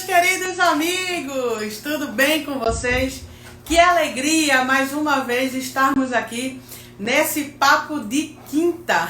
meus queridos amigos! Tudo bem com vocês? Que alegria mais uma vez estarmos aqui nesse Papo de Quinta.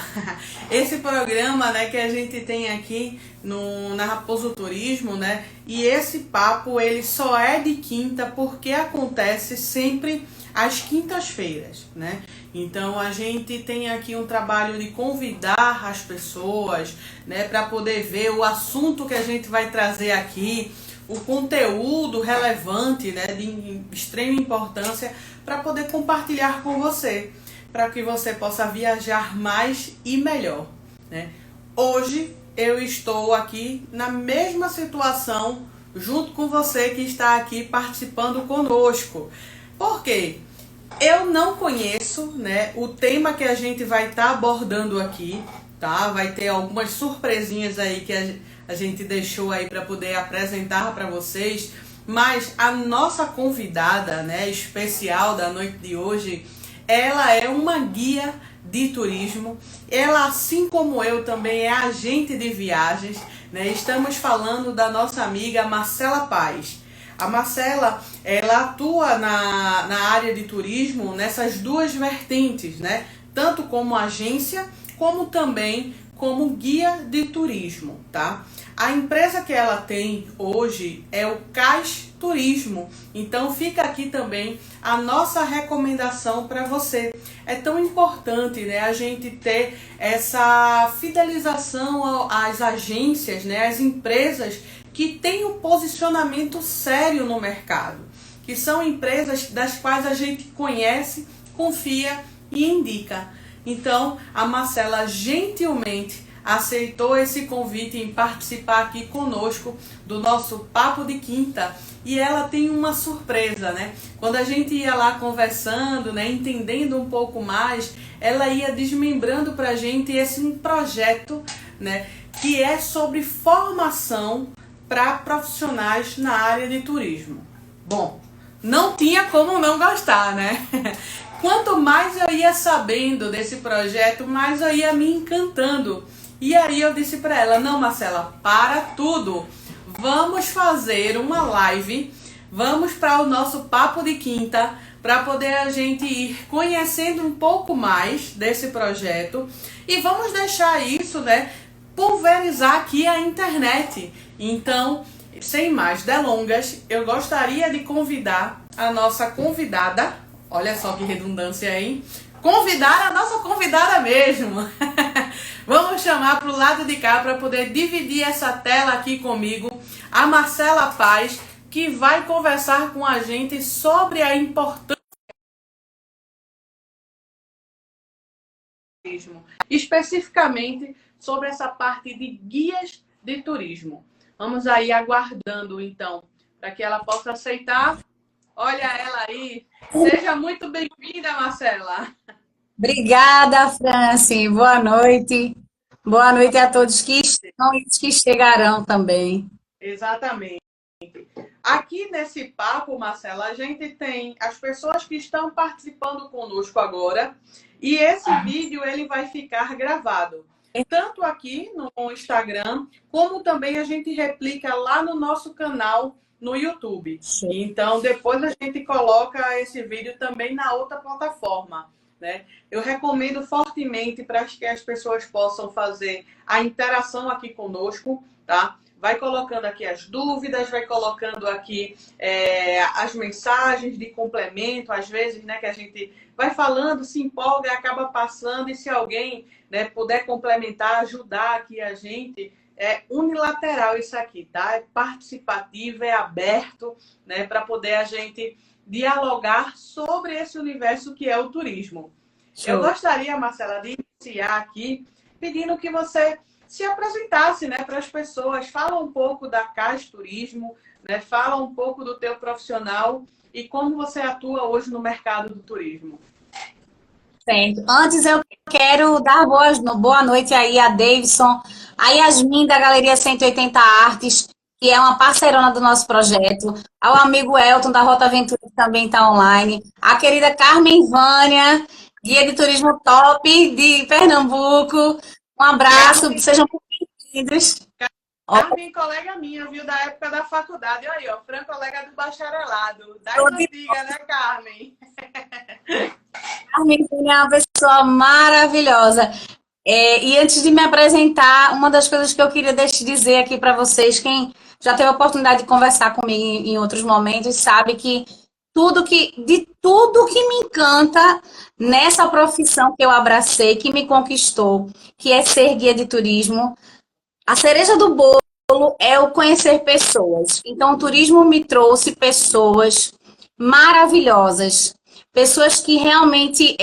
Esse programa, né, que a gente tem aqui na Raposo Turismo, né? E esse papo ele só é de quinta porque acontece sempre às quintas-feiras, né? Então a gente tem aqui um trabalho de convidar as pessoas, né, para poder ver o assunto que a gente vai trazer aqui, o conteúdo relevante, né, de extrema importância, para poder compartilhar com você, para que você possa viajar mais e melhor, né? Hoje eu estou aqui na mesma situação junto com você que está aqui participando conosco. Por quê? Eu não conheço, né, o tema que a gente vai estar abordando aqui, tá? Vai ter algumas surpresinhas aí que a gente deixou aí para poder apresentar para vocês, mas a nossa convidada, né, especial da noite de hoje, ela é uma guia de turismo. Ela, assim como eu, também é agente de viagens, né? Estamos falando da nossa amiga Marcela Paz. A Marcela, ela atua na área de turismo nessas duas vertentes, né? Tanto como agência, como também como guia de turismo, tá? A empresa que ela tem hoje é o CAS Turismo. Então fica aqui também a nossa recomendação para você. É tão importante, né, a gente ter essa fidelização às agências, né, às empresas que têm um posicionamento sério no mercado, que são empresas das quais a gente conhece, confia e indica. Então, a Marcela gentilmente aceitou esse convite em participar aqui conosco do nosso Papo de Quinta. E ela tem uma surpresa, né? Quando a gente ia lá conversando, né, entendendo um pouco mais, ela ia desmembrando pra gente esse projeto, né, que é sobre formação para profissionais na área de turismo. Bom, não tinha como não gostar, né? Quanto mais eu ia sabendo desse projeto, mais eu ia me encantando. E aí eu disse para ela: não, Marcela, para tudo. Vamos fazer uma live, vamos para o nosso Papo de Quinta, para poder a gente ir conhecendo um pouco mais desse projeto e vamos deixar isso, né, pulverizar aqui a internet. Então, sem mais delongas, eu gostaria de convidar a nossa convidada, olha só que redundância aí, convidar a nossa convidada mesmo. Vamos chamar para o lado de cá para poder dividir essa tela aqui comigo a Marcela Paz, que vai conversar com a gente sobre a importância do turismo, especificamente sobre essa parte de guias de turismo. Vamos aí aguardando então para que ela possa aceitar. Olha ela aí. Seja muito bem-vinda, Marcela. Obrigada, Franci. Boa noite. Boa noite a todos que estão e os que chegarão também. Exatamente. Aqui nesse papo, Marcela, a gente tem as pessoas que estão participando conosco agora e esse vídeo ele vai ficar gravado. Tanto aqui no Instagram, como também a gente replica lá no nosso canal no YouTube. Então, depois a gente coloca esse vídeo também na outra plataforma, né? Eu recomendo fortemente para que as pessoas possam fazer a interação aqui conosco, tá? Vai colocando aqui as dúvidas, vai colocando aqui as mensagens de complemento, às vezes, né, que a gente vai falando, se empolga, acaba passando, e se alguém, né, puder complementar, ajudar aqui a gente, é unilateral isso aqui, tá? É participativo, é aberto, né, para poder a gente dialogar sobre esse universo que é o turismo. Show. Eu gostaria, Marcela, de iniciar aqui pedindo que você se apresentasse, né, para as pessoas. Fala um pouco da CAS Turismo, né, fala um pouco do teu profissional e como você atua hoje no mercado do turismo. Certo. Antes eu quero dar boa noite aí a Davidson, a Yasmin da Galeria 180 Artes, que é uma parceirona do nosso projeto, ao amigo Elton da Rota Aventura, que também está online, a querida Carmen Vânia, guia de turismo top de Pernambuco. Um abraço, sejam bem-vindos. Carmen, colega minha, viu, da época da faculdade. Olha aí, ó, Fran, colega do bacharelado. Das antigas, né, Carmen? A menina é uma pessoa maravilhosa. E antes de me apresentar, uma das coisas que eu queria dizer aqui para vocês, quem já teve a oportunidade de conversar comigo em outros momentos, sabe que de tudo que me encanta nessa profissão que eu abracei, que me conquistou, que é ser guia de turismo, a cereja do bolo é o conhecer pessoas. Então, o turismo me trouxe pessoas maravilhosas, pessoas que realmente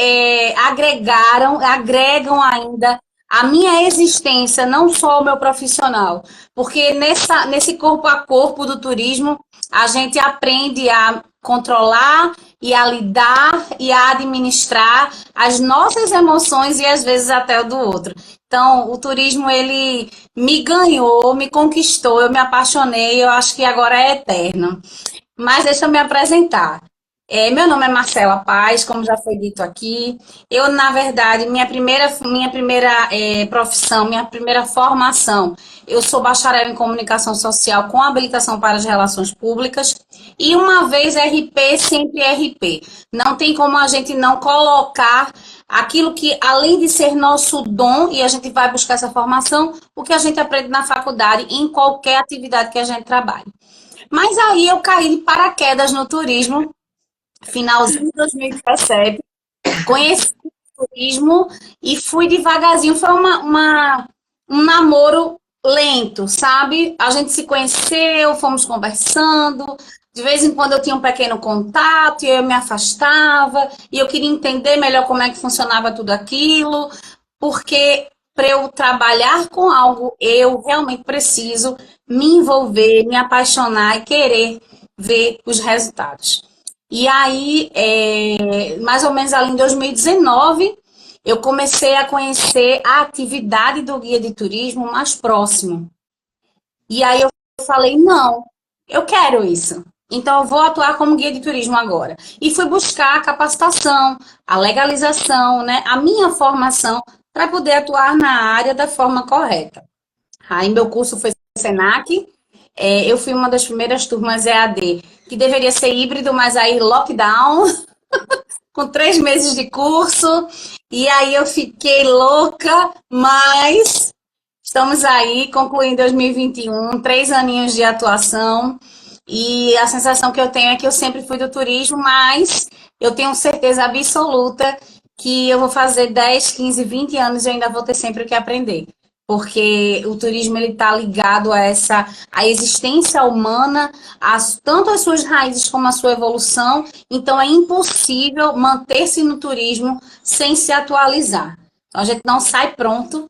agregam ainda a minha existência, não só o meu profissional, porque nesse corpo a corpo do turismo, a gente aprende a controlar e a lidar e a administrar as nossas emoções e às vezes até o do outro. Então, o turismo, ele me ganhou, me conquistou, eu me apaixonei, eu acho que agora é eterno. Mas deixa eu me apresentar. Meu nome é Marcela Paz, como já foi dito aqui. Eu, na verdade, minha primeira profissão, minha primeira formação, eu sou bacharel em comunicação social com habilitação para as relações públicas e uma vez RP, sempre RP. Não tem como a gente não colocar aquilo que, além de ser nosso dom, e a gente vai buscar essa formação, o que a gente aprende na faculdade, em qualquer atividade que a gente trabalhe. Mas aí eu caí de paraquedas no turismo, finalzinho de 2017, conheci o turismo e fui devagarzinho. Foi um namoro lento, sabe? A gente se conheceu, fomos conversando. De vez em quando eu tinha um pequeno contato e eu me afastava. E eu queria entender melhor como é que funcionava tudo aquilo, porque para eu trabalhar com algo, eu realmente preciso me envolver, me apaixonar e querer ver os resultados. E aí, mais ou menos ali em 2019, eu comecei a conhecer a atividade do guia de turismo mais próximo. E aí eu falei, não, eu quero isso. Então eu vou atuar como guia de turismo agora. E fui buscar a capacitação, a legalização, né, a minha formação para poder atuar na área da forma correta. Aí meu curso foi Senac, eu fui uma das primeiras turmas EAD, que deveria ser híbrido, mas aí lockdown, com 3 meses de curso, e aí eu fiquei louca, mas estamos aí, concluindo 2021, 3 aninhos de atuação, e a sensação que eu tenho é que eu sempre fui do turismo, mas eu tenho certeza absoluta que eu vou fazer 10, 15, 20 anos e eu ainda vou ter sempre o que aprender. Porque o turismo ele está ligado a existência humana, tanto as suas raízes como a sua evolução. Então é impossível manter-se no turismo sem se atualizar. Então, a gente não sai pronto,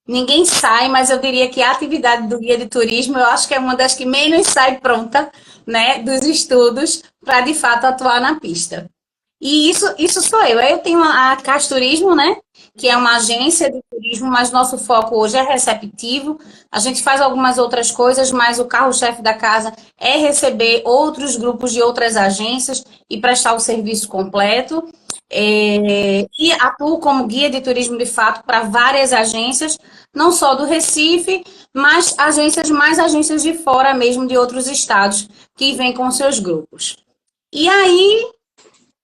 ninguém sai, mas eu diria que a atividade do guia de turismo, eu acho que é uma das que menos sai pronta, né, dos estudos para de fato atuar na pista. E isso sou eu. Eu tenho a Cas Turismo, né? Que é uma agência de turismo, mas nosso foco hoje é receptivo. A gente faz algumas outras coisas, mas o carro-chefe da casa é receber outros grupos de outras agências e prestar o serviço completo. E atuo como guia de turismo de fato para várias agências, não só do Recife, mas mais agências de fora mesmo, de outros estados, que vêm com seus grupos. E aí,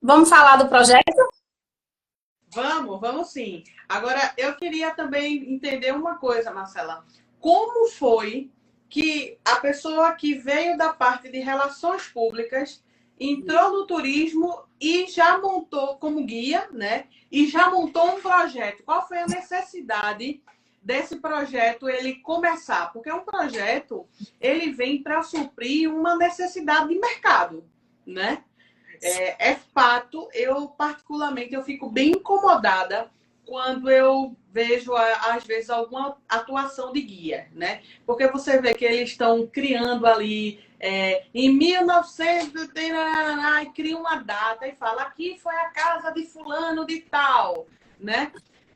vamos falar do projeto? Vamos sim. Agora, eu queria também entender uma coisa, Marcela. Como foi que a pessoa que veio da parte de relações públicas entrou no turismo e já montou como guia, né? E já montou um projeto. Qual foi a necessidade desse projeto ele começar? Porque um projeto, ele vem para suprir uma necessidade de mercado, né? É fato, eu particularmente eu fico bem incomodada quando eu vejo, às vezes, alguma atuação de guia, né? Porque você vê que eles estão criando ali em 1900 e cria uma data e fala aqui foi a casa de fulano de tal, né?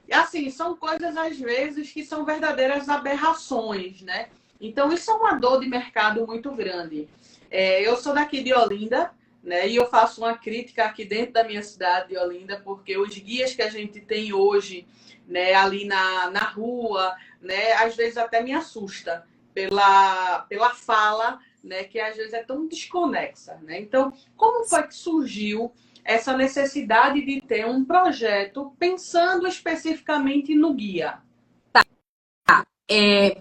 E assim, são coisas às vezes que são verdadeiras aberrações, né? Então isso é uma dor de mercado muito grande. Eu sou daqui de Olinda, né? E eu faço uma crítica aqui dentro da minha cidade de Olinda, porque os guias que a gente tem hoje, né, ali na rua, né, às vezes até me assusta. pela fala, né, que às vezes é tão desconexa, né? Então, como foi que surgiu essa necessidade de ter um projeto pensando especificamente no guia?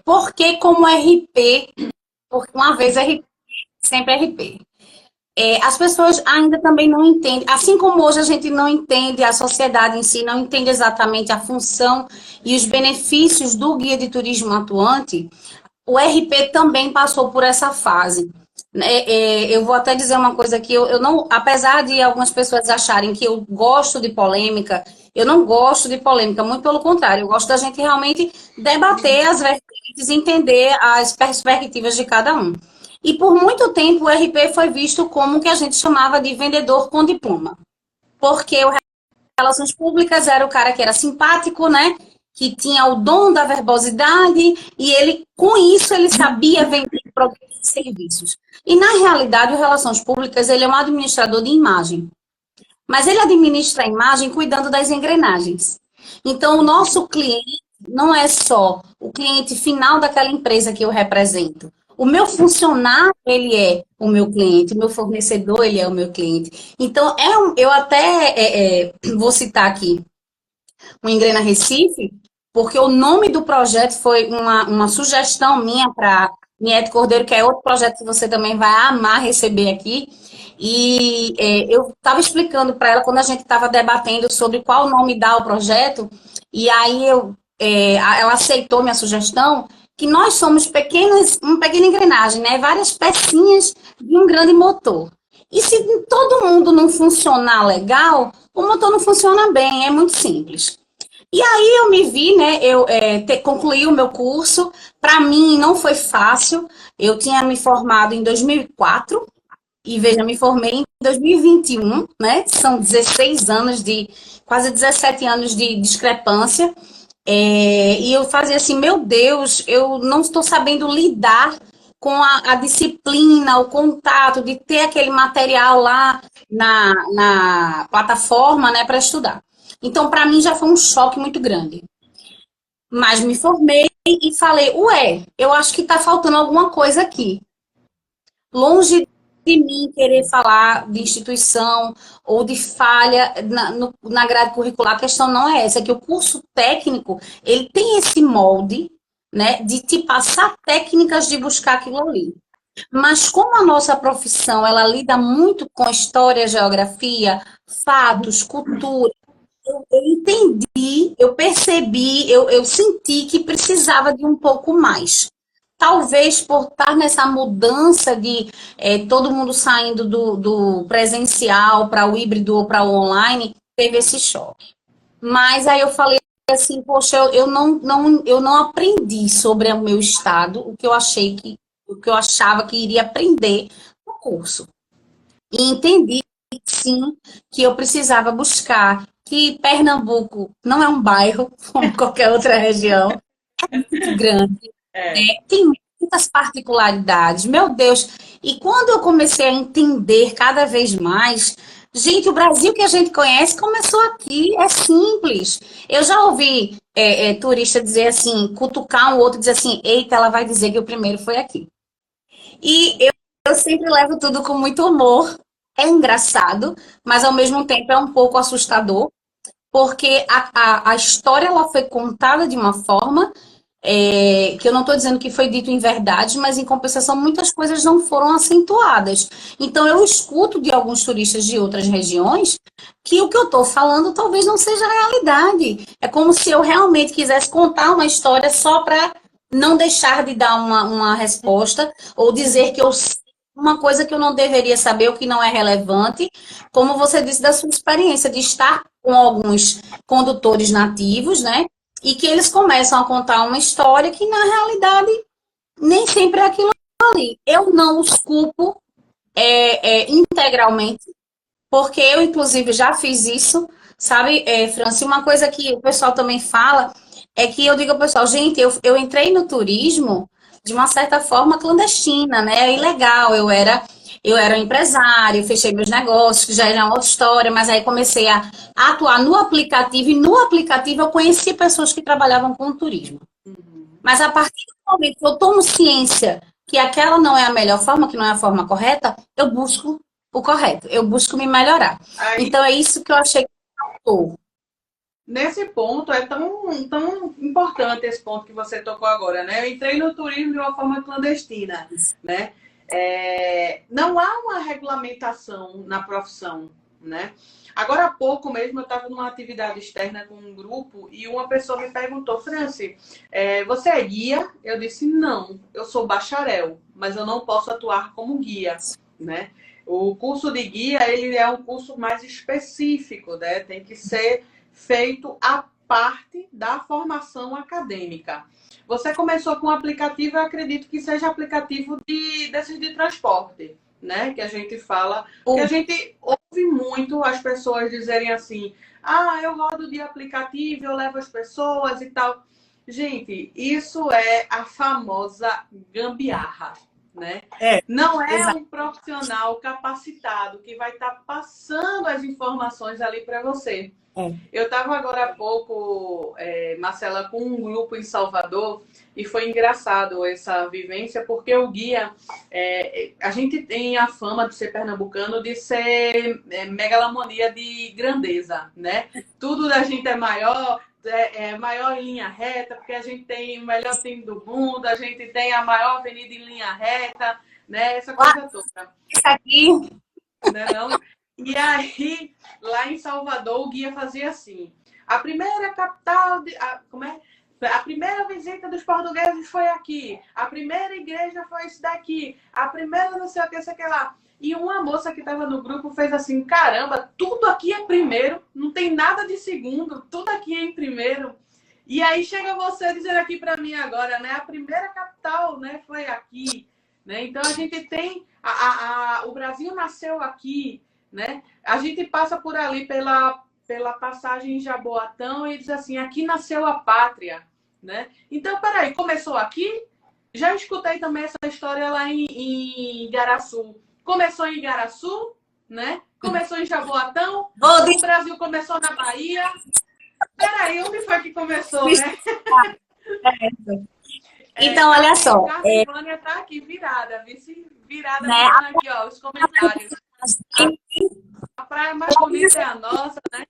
Porque como RP, porque uma vez RP, sempre RP. As pessoas ainda também não entendem, assim como hoje a gente não entende, a sociedade em si não entende exatamente a função e os benefícios do guia de turismo atuante, o RP também passou por essa fase. Eu vou até dizer uma coisa que eu não, apesar de algumas pessoas acharem que eu gosto de polêmica, eu não gosto de polêmica, muito pelo contrário, eu gosto da gente realmente debater as vertentes, entender as perspectivas de cada um. E por muito tempo o RP foi visto como o que a gente chamava de vendedor com diploma, porque o Relações Públicas era o cara que era simpático, né? Que tinha o dom da verbosidade e ele, com isso, ele sabia vender produtos e serviços. E, na realidade, o Relações Públicas, ele é um administrador de imagem. Mas ele administra a imagem cuidando das engrenagens. Então, o nosso cliente não é só o cliente final daquela empresa que eu represento. O meu funcionário, ele é o meu cliente, o meu fornecedor, ele é o meu cliente. Então, eu até vou citar aqui o Engrena Recife, porque o nome do projeto foi uma sugestão minha para Niete Cordeiro, que é outro projeto que você também vai amar receber aqui. E eu estava explicando para ela quando a gente estava debatendo sobre qual nome dar ao projeto, e aí ela aceitou minha sugestão, que nós somos uma pequena engrenagem, né? Várias pecinhas de um grande motor. E se todo mundo não funcionar legal, o motor não funciona bem, é muito simples. E aí eu me vi, né? Eu concluí o meu curso. Para mim não foi fácil. Eu tinha me formado em 2004 e veja, me formei em 2021, né? São 16 anos quase 17 anos de discrepância. E eu fazia assim, meu Deus, eu não estou sabendo lidar com a disciplina, o contato, de ter aquele material lá na plataforma, né, para estudar. Então, para mim, já foi um choque muito grande. Mas me formei e falei, eu acho que está faltando alguma coisa aqui. Longe de mim querer falar de instituição ou de falha na grade curricular, a questão não é essa, é que o curso técnico, ele tem esse molde, né, de te passar técnicas de buscar aquilo ali. Mas como a nossa profissão, ela lida muito com história, geografia, fatos, cultura, eu entendi, eu percebi, eu senti que precisava de um pouco mais. Talvez por estar nessa mudança de todo mundo saindo do presencial para o híbrido ou para o online, teve esse choque. Mas aí eu falei assim, poxa, eu não aprendi sobre o meu estado o que eu achava que iria aprender no curso. E entendi, sim, que eu precisava buscar que Pernambuco não é um bairro, como qualquer outra região, é muito grande, né? Tem muitas particularidades, meu Deus. E quando eu comecei a entender cada vez mais, gente, o Brasil que a gente conhece começou aqui, é simples. Eu já ouvi turista dizer assim, cutucar um outro, dizer assim, eita, ela vai dizer que o primeiro foi aqui. E eu sempre levo tudo com muito humor. É engraçado, mas ao mesmo tempo é um pouco assustador, porque a história ela foi contada de uma forma que eu não estou dizendo que foi dito em verdade, mas em compensação muitas coisas não foram acentuadas. Então eu escuto de alguns turistas de outras regiões que o que eu estou falando talvez não seja a realidade. É como se eu realmente quisesse contar uma história só para não deixar de dar uma resposta ou dizer que eu sei uma coisa que eu não deveria saber, o que não é relevante, como você disse da sua experiência de estar com alguns condutores nativos, né? E que eles começam a contar uma história que, na realidade, nem sempre é aquilo ali. Eu não os culpo integralmente, porque eu, inclusive, já fiz isso, sabe, Franci? Uma coisa que o pessoal também fala é que eu digo ao pessoal, gente, eu entrei no turismo de uma certa forma clandestina, né? Ilegal. Eu era um empresário, fechei meus negócios, que já era uma outra história, mas aí comecei a atuar no aplicativo, e no aplicativo eu conheci pessoas que trabalhavam com turismo. Mas a partir do momento que eu tomo ciência que aquela não é a melhor forma, que não é a forma correta, eu busco o correto, eu busco me melhorar. Aí, Então, é isso que eu achei que faltou. nesse ponto, é tão importante esse ponto que você tocou agora, né? Eu entrei no turismo de uma forma clandestina, né? Não há uma regulamentação na profissão, né? Agora há pouco mesmo eu estava numa atividade externa com um grupo e uma pessoa me perguntou, Franci, você é guia? Eu disse, não, eu sou bacharel, mas eu não posso atuar como guia, né? O curso de guia, ele é um curso mais específico, né? Tem que ser feito a parte da formação acadêmica. Você começou com um aplicativo, eu acredito que seja aplicativo desses de transporte, né? Que a gente fala, que a gente ouve muito as pessoas dizerem assim, eu rodo de aplicativo, eu levo as pessoas e tal. Gente, isso é a famosa gambiarra, né? Não é um profissional capacitado que vai estar passando as informações ali para você. Eu estava agora há pouco, Marcela, com um grupo em Salvador e foi engraçado essa vivência, porque o guia, a gente tem a fama de ser pernambucano, de ser megalomania de grandeza, né? Tudo da gente é maior, maior em linha reta, porque a gente tem o melhor time do mundo, a gente tem a maior avenida em linha reta, né? Essa coisa toda. Isso aqui. Não? E aí, lá em Salvador, o guia fazia assim. A primeira capital... A primeira visita dos portugueses foi aqui. A primeira igreja foi isso daqui. A primeira não sei o que, sei o que lá. E uma moça que estava no grupo fez assim, caramba, tudo aqui é primeiro. Não tem nada de segundo. Tudo aqui é em primeiro. E aí chega você dizer aqui para mim agora, né? A primeira capital, né, foi aqui. Né? Então, a gente tem... o Brasil nasceu aqui. Né? A gente passa por ali pela passagem em Jaboatão e diz assim, aqui nasceu a pátria, né? Então, peraí, começou aqui? Já escutei também essa história lá em Igaraçu. Começou em Igaraçu, né? Começou em Jaboatão, o Brasil começou na Bahia. Peraí, onde foi que começou, né? Então, olha só. A Silvânia tá aqui virada, virada, né? Aqui, ó, os comentários. A praia mais bonita é a nossa, né?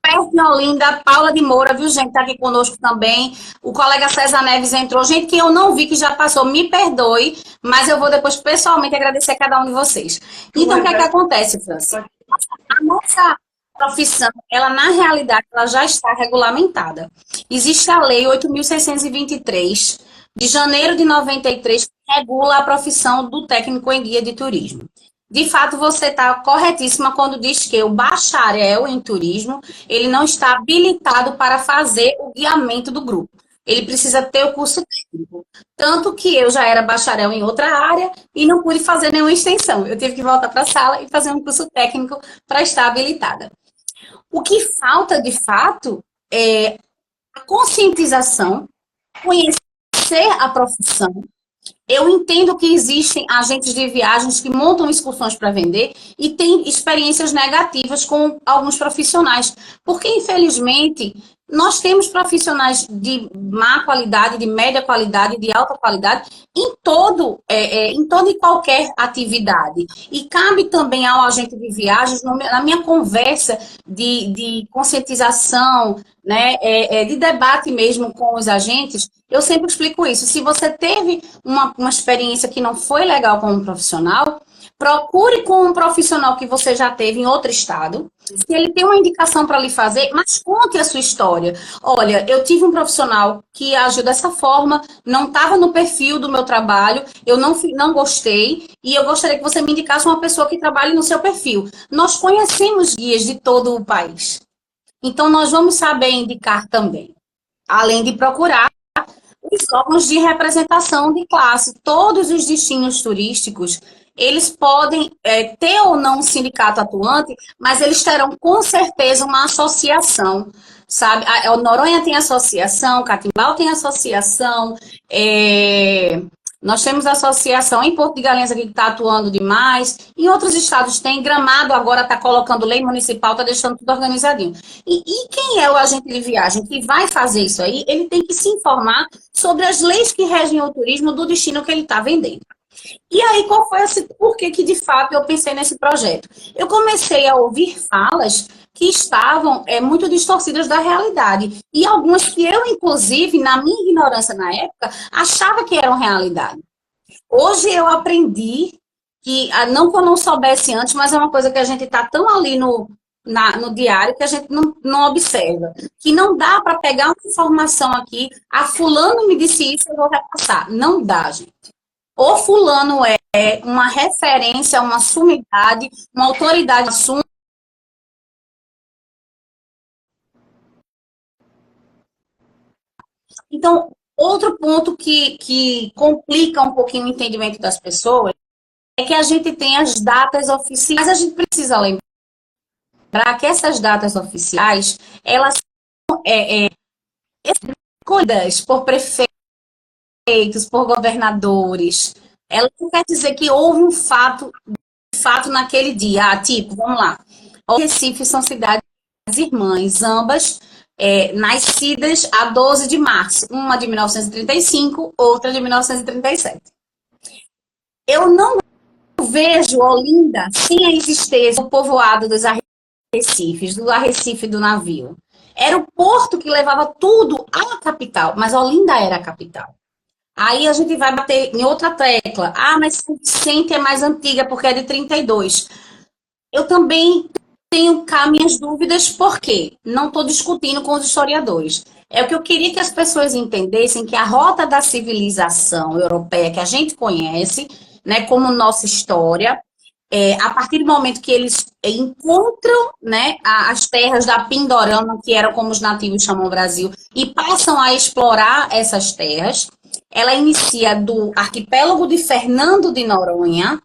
Perto de Olinda, Paula de Moura, viu, gente? Tá aqui conosco também. O colega César Neves entrou. Gente que eu não vi, que já passou, me perdoe, mas eu vou depois pessoalmente agradecer a cada um de vocês. Então, o que é que acontece, Franci? A nossa profissão, ela na realidade, ela já está regulamentada. Existe a Lei 8.623, de janeiro de 93, que regula a profissão do técnico em guia de turismo. De fato, você está corretíssima quando diz que o bacharel em turismo, ele não está habilitado para fazer o guiamento do grupo. Ele precisa ter o curso técnico. Tanto que eu já era bacharel em outra área e não pude fazer nenhuma extensão. Eu tive que voltar para a sala e fazer um curso técnico para estar habilitada. O que falta, de fato, é a conscientização, conhecer a profissão. Eu entendo que existem agentes de viagens que montam excursões para vender e têm experiências negativas com alguns profissionais, porque, infelizmente, nós temos profissionais de má qualidade, de média qualidade, de alta qualidade, em toda e qualquer atividade. E cabe também ao agente de viagens, na minha conversa de conscientização, né, de debate mesmo com os agentes, eu sempre explico isso. Se você teve uma experiência que não foi legal como profissional, procure com um profissional que você já teve em outro estado. Se ele tem uma indicação para lhe fazer, mas conte a sua história. Olha, eu tive um profissional que agiu dessa forma, não estava no perfil do meu trabalho, eu não gostei, e eu gostaria que você me indicasse uma pessoa que trabalhe no seu perfil. Nós conhecemos guias de todo o país. Então, nós vamos saber indicar também. Além de procurar os órgãos de representação de classe. Todos os destinos turísticos, eles podem ter ou não um sindicato atuante, mas eles terão com certeza uma associação, sabe? O Noronha tem associação, Catimbau tem associação, Nós temos a associação em Porto de Galinhas aqui que está atuando demais. Em outros estados tem. Gramado agora está colocando lei municipal, está deixando tudo organizadinho. E quem é o agente de viagem que vai fazer isso aí, ele tem que se informar sobre as leis que regem o turismo do destino que ele está vendendo. E aí, qual foi esse porquê que, de fato, eu pensei nesse projeto? Eu comecei a ouvir falas que estavam muito distorcidas da realidade. E algumas que eu, inclusive, na minha ignorância na época, achava que eram realidade. Hoje eu aprendi que, não que eu não soubesse antes, mas é uma coisa que a gente está tão ali no diário que a gente não observa. Que não dá para pegar uma informação aqui, fulano me disse isso, eu vou repassar. Não dá, gente. O fulano é uma referência, uma sumidade, uma autoridade assunto. Então, outro ponto que complica um pouquinho o entendimento das pessoas é que a gente tem as datas oficiais, mas a gente precisa lembrar que essas datas oficiais, elas são escolhidas por prefeitos, por governadores. Ela não quer dizer que houve um fato naquele dia. Tipo, vamos lá. O Recife são cidades irmãs, ambas nascidas a 12 de março. Uma de 1935, outra de 1937. Eu não vejo Olinda sem a existência do povoado dos arrecifes, do arrecife do navio. Era o porto que levava tudo à capital, mas Olinda era a capital. Aí a gente vai bater em outra tecla. Mas São Vicente é mais antiga porque é de 32. Eu também tenho cá minhas dúvidas, por quê? Não estou discutindo com os historiadores. É o que eu queria que as pessoas entendessem, que a rota da civilização europeia que a gente conhece, né, como nossa história, a partir do momento que eles encontram, né, as terras da Pindorama, que eram como os nativos chamam o Brasil, e passam a explorar essas terras, ela inicia do arquipélago de Fernando de Noronha.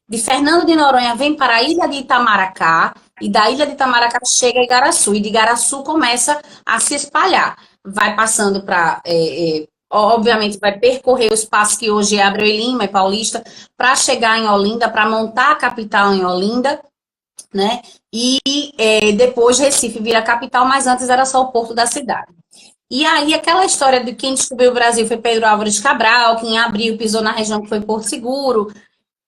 De Fernando de Noronha vem para a ilha de Itamaracá, e da ilha de Itamaracá chega a Igaraçu, e de Igaraçu começa a se espalhar. Vai passando para, obviamente, vai percorrer os passos que hoje é Abreu e Lima e Paulista, para chegar em Olinda, para montar a capital em Olinda, né? E depois Recife vira a capital, mas antes era só o porto da cidade. E aí, aquela história de quem descobriu o Brasil foi Pedro Álvares Cabral, quem abriu, pisou na região que foi Porto Seguro.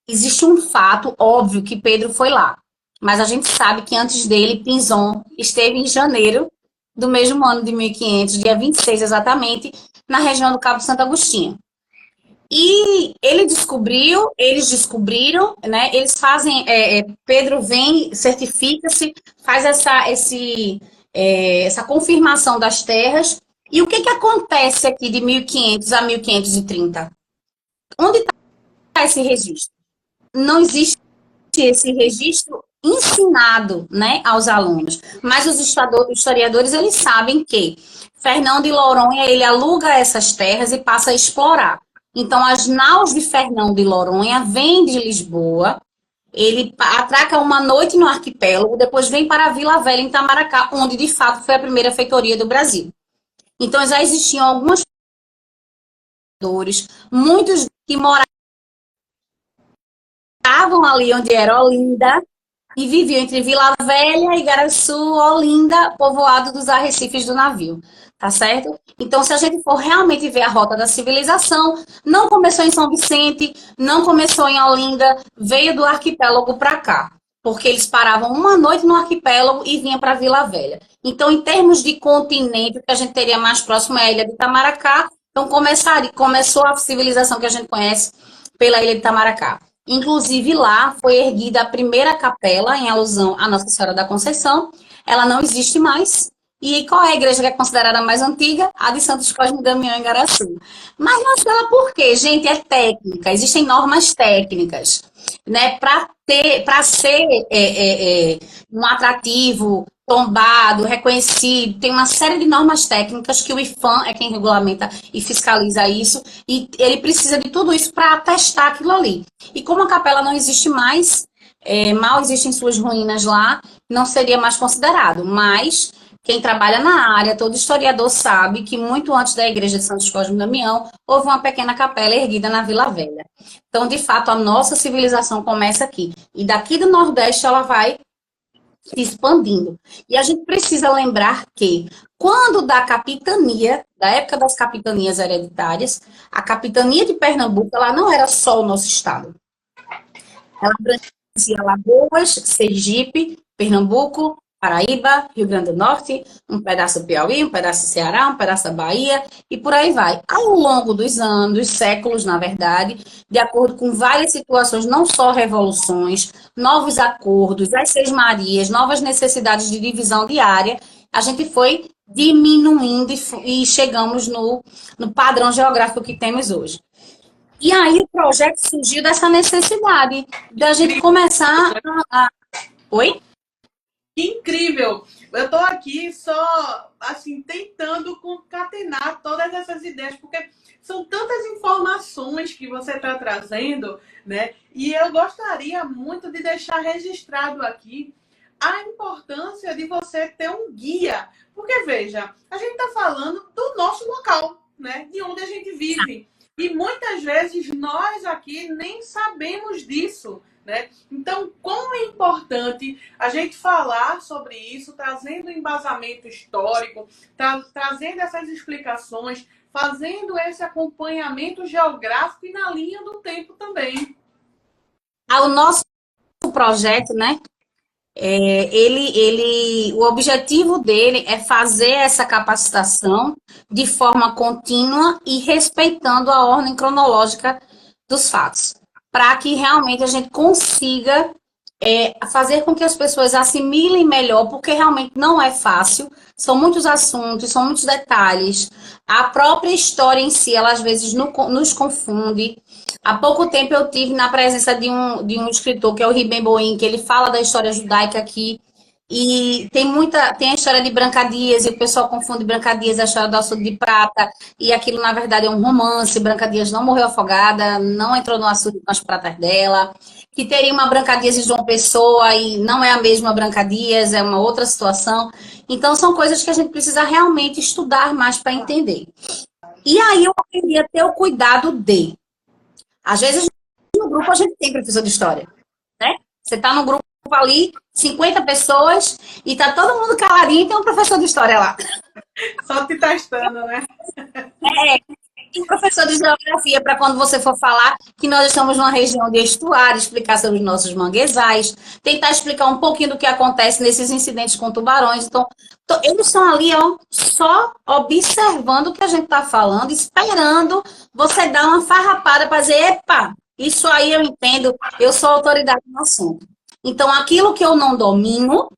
Existe um fato óbvio que Pedro foi lá. Mas a gente sabe que antes dele, Pinzon esteve em janeiro do mesmo ano de 1500, dia 26 exatamente, na região do Cabo Santo Agostinho. E eles descobriram, né? Eles fazem, Pedro vem, certifica-se, faz essa confirmação das terras. E o que acontece aqui de 1500 a 1530? Onde está esse registro? Não existe esse registro ensinado, né, aos alunos. Mas os historiadores, eles sabem que Fernão de Noronha, ele aluga essas terras e passa a explorar. Então, as naus de Fernão de Noronha vêm de Lisboa, ele atraca uma noite no arquipélago, depois vem para a Vila Velha, em Itamaracá, onde, de fato, foi a primeira feitoria do Brasil. Então, já existiam algumas muitos que moravam ali onde era Olinda e viviam entre Vila Velha, Igaraçu, Olinda, povoado dos arrecifes do navio. Tá certo? Então, se a gente for realmente ver a rota da civilização, não começou em São Vicente, não começou em Olinda, veio do arquipélago para cá. Porque eles paravam uma noite no arquipélago e vinham para Vila Velha. Então, em termos de continente, o que a gente teria mais próximo é a ilha de Itamaracá. Então, começou a civilização que a gente conhece pela ilha de Itamaracá. Inclusive, lá foi erguida a primeira capela, em alusão à Nossa Senhora da Conceição. Ela não existe mais. E qual é a igreja que é considerada mais antiga? A de Santos Cosme e Damião, em Igaraçu. Mas não sei lá por quê, gente, é técnica. Existem normas técnicas, né? Para ser um atrativo, tombado, reconhecido, tem uma série de normas técnicas que o IPHAN é quem regulamenta e fiscaliza isso, e ele precisa de tudo isso para atestar aquilo ali. E como a capela não existe mais, mal existem suas ruínas lá, não seria mais considerado, mas Quem trabalha na área, todo historiador sabe que muito antes da igreja de Santos Cosme e Damião, houve uma pequena capela erguida na Vila Velha. Então, de fato, a nossa civilização começa aqui. E daqui do Nordeste ela vai se expandindo. E a gente precisa lembrar que, quando da capitania, da época das capitanias hereditárias, a capitania de Pernambuco, ela não era só o nosso estado. Ela abrangia Alagoas, Sergipe, Pernambuco, Paraíba, Rio Grande do Norte, um pedaço do Piauí, um pedaço do Ceará, um pedaço da Bahia, e por aí vai. Ao longo dos anos, dos séculos, na verdade, de acordo com várias situações, não só revoluções, novos acordos, as Seis Marias, novas necessidades de divisão diária, a gente foi diminuindo e chegamos no padrão geográfico que temos hoje. E aí o projeto surgiu dessa necessidade da gente começar a... Oi? Que incrível! Eu estou aqui só, assim, tentando concatenar todas essas ideias, porque são tantas informações que você está trazendo, né? E eu gostaria muito de deixar registrado aqui a importância de você ter um guia. Porque, veja, a gente está falando do nosso local, né? De onde a gente vive. E muitas vezes nós aqui nem sabemos disso, né? Então, como é importante a gente falar sobre isso, trazendo embasamento histórico, trazendo essas explicações, fazendo esse acompanhamento geográfico e na linha do tempo também. O nosso projeto, né? O objetivo dele é fazer essa capacitação de forma contínua e respeitando a ordem cronológica dos fatos, para que realmente a gente consiga fazer com que as pessoas assimilem melhor, porque realmente não é fácil, são muitos assuntos, são muitos detalhes, a própria história em si, ela às vezes nos confunde. Há pouco tempo eu tive na presença de um escritor, que é o Ribem Boim, que ele fala da história judaica aqui, e tem a história de Branca Dias, e o pessoal confunde Branca Dias, a história do açude de prata, e aquilo na verdade é um romance. Branca Dias não morreu afogada, não entrou no açude com as pratas dela, que teria uma Branca Dias de João Pessoa, e não é a mesma Branca Dias, é uma outra situação. Então são coisas que a gente precisa realmente estudar mais para entender. E aí eu aprendi a ter o cuidado de... Às vezes, no grupo, a gente tem professor de história, né? Você está no grupo ali, 50 pessoas, e tá todo mundo caladinho e tem um professor de história lá. Só te testando, né? E um professor de geografia, para quando você for falar que nós estamos numa região de estuário, explicar sobre os nossos manguezais, tentar explicar um pouquinho do que acontece nesses incidentes com tubarões. Então, eles estão ali, ó, só observando o que a gente está falando, esperando você dar uma farrapada para dizer, epa, isso aí eu entendo, eu sou autoridade no assunto. Então, aquilo que eu não domino,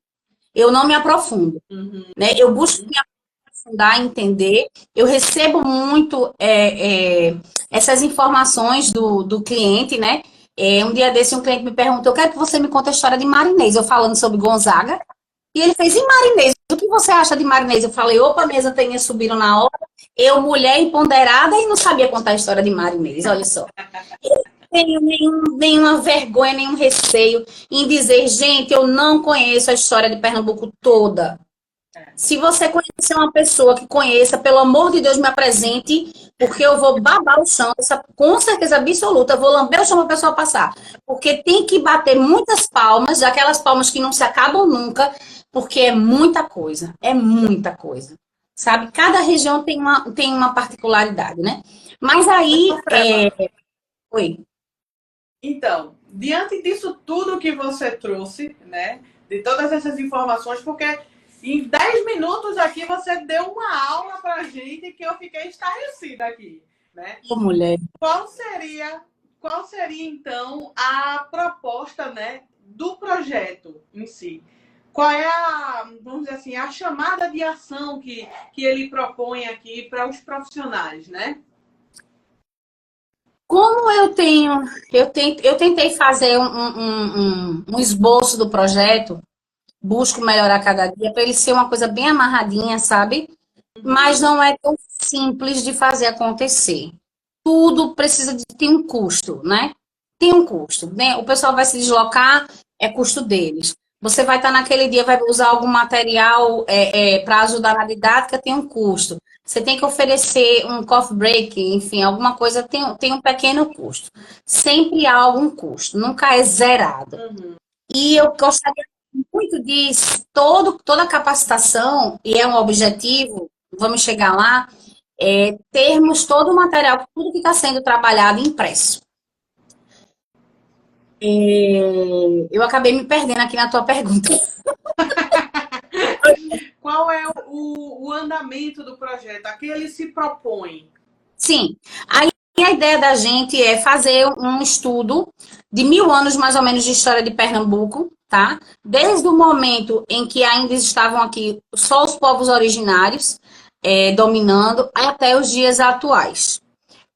eu não me aprofundo. Né? Eu busco me aprofundar, entender. Eu recebo muito essas informações do cliente, né? Um dia desse, um cliente me perguntou, eu quero que você me conte a história de Marinês, eu falando sobre Gonzaga. E ele fez, e Marinês? O que você acha de Marinês? Eu falei, opa, mesa tenha subiram na hora. Eu, mulher empoderada, e não sabia contar a história de Marinês, olha só. Tenho nenhuma vergonha, nenhum receio em dizer, gente, eu não conheço a história de Pernambuco toda. Se você conhecer uma pessoa que conheça, pelo amor de Deus, me apresente, porque eu vou babar o chão, com certeza absoluta, eu vou lamber o chão para a pessoa passar. Porque tem que bater muitas palmas, aquelas palmas que não se acabam nunca, porque é muita coisa, sabe? Cada região tem uma particularidade, né? Mas aí... Oi. Então, diante disso tudo que você trouxe, né, de todas essas informações, porque em 10 minutos aqui você deu uma aula pra gente que eu fiquei estarrecida aqui, né? Ô, mulher. Qual seria então a proposta, né, do projeto em si? Qual é vamos dizer assim, a chamada de ação que ele propõe aqui para os profissionais, né? Como eu tentei fazer um esboço do projeto, busco melhorar cada dia, para ele ser uma coisa bem amarradinha, sabe? Mas não é tão simples de fazer acontecer. Tudo precisa ter um custo, né? Tem um custo, né? O pessoal vai se deslocar, é custo deles. Você vai estar naquele dia, vai usar algum material para ajudar na didática, tem um custo. Você tem que oferecer um coffee break, enfim, alguma coisa tem um pequeno custo. Sempre há algum custo, nunca é zerado. Uhum. E eu gostaria muito disso, toda a capacitação, e é um objetivo, vamos chegar lá, termos todo o material, tudo que está sendo trabalhado impresso. Eu acabei me perdendo aqui na tua pergunta. Qual é o andamento do projeto? A que ele se propõe? Sim, aí a ideia da gente é fazer um estudo de 1000 anos mais ou menos de história de Pernambuco, tá? Desde o momento em que ainda estavam aqui só os povos originários dominando até os dias atuais.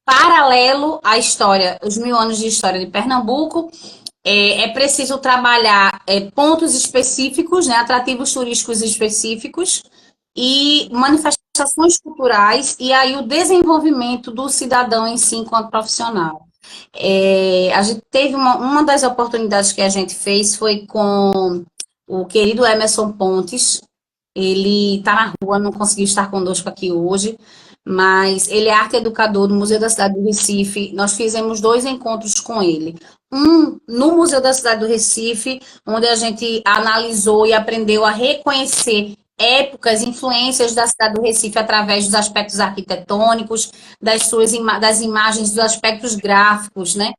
Paralelo à história, os 1000 anos de história de Pernambuco, é preciso trabalhar pontos específicos, né, atrativos turísticos específicos e manifestações culturais e aí o desenvolvimento do cidadão em si enquanto profissional. A gente teve uma das oportunidades que a gente fez foi com o querido Emerson Pontes. Ele está na rua, não conseguiu estar conosco aqui hoje, mas ele é arte educador do Museu da Cidade do Recife. Nós fizemos 2 encontros com ele. Um no Museu da Cidade do Recife, onde a gente analisou e aprendeu a reconhecer épocas, influências da cidade do Recife através dos aspectos arquitetônicos, das imagens, dos aspectos gráficos, né?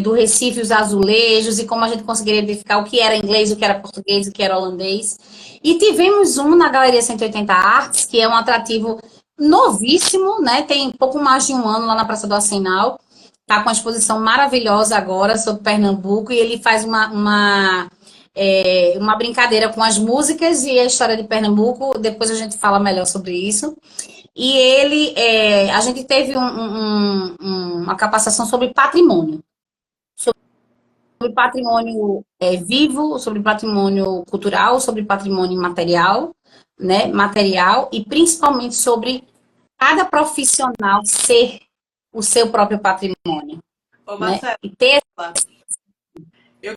Do Recife, os azulejos, e como a gente conseguiria identificar o que era inglês, o que era português, o que era holandês. E tivemos um na Galeria 180 Artes, que é um atrativo novíssimo, né? Tem pouco mais de 1 ano lá na Praça do Arsenal. Está com uma exposição maravilhosa agora sobre Pernambuco, e ele faz uma brincadeira com as músicas e a história de Pernambuco. Depois a gente fala melhor sobre isso. E a gente teve uma capacitação sobre patrimônio. Sobre patrimônio vivo, sobre patrimônio cultural, sobre patrimônio material, né? Material, e principalmente sobre cada profissional ser o seu próprio patrimônio. Ô, Né? Marcela, E ter eu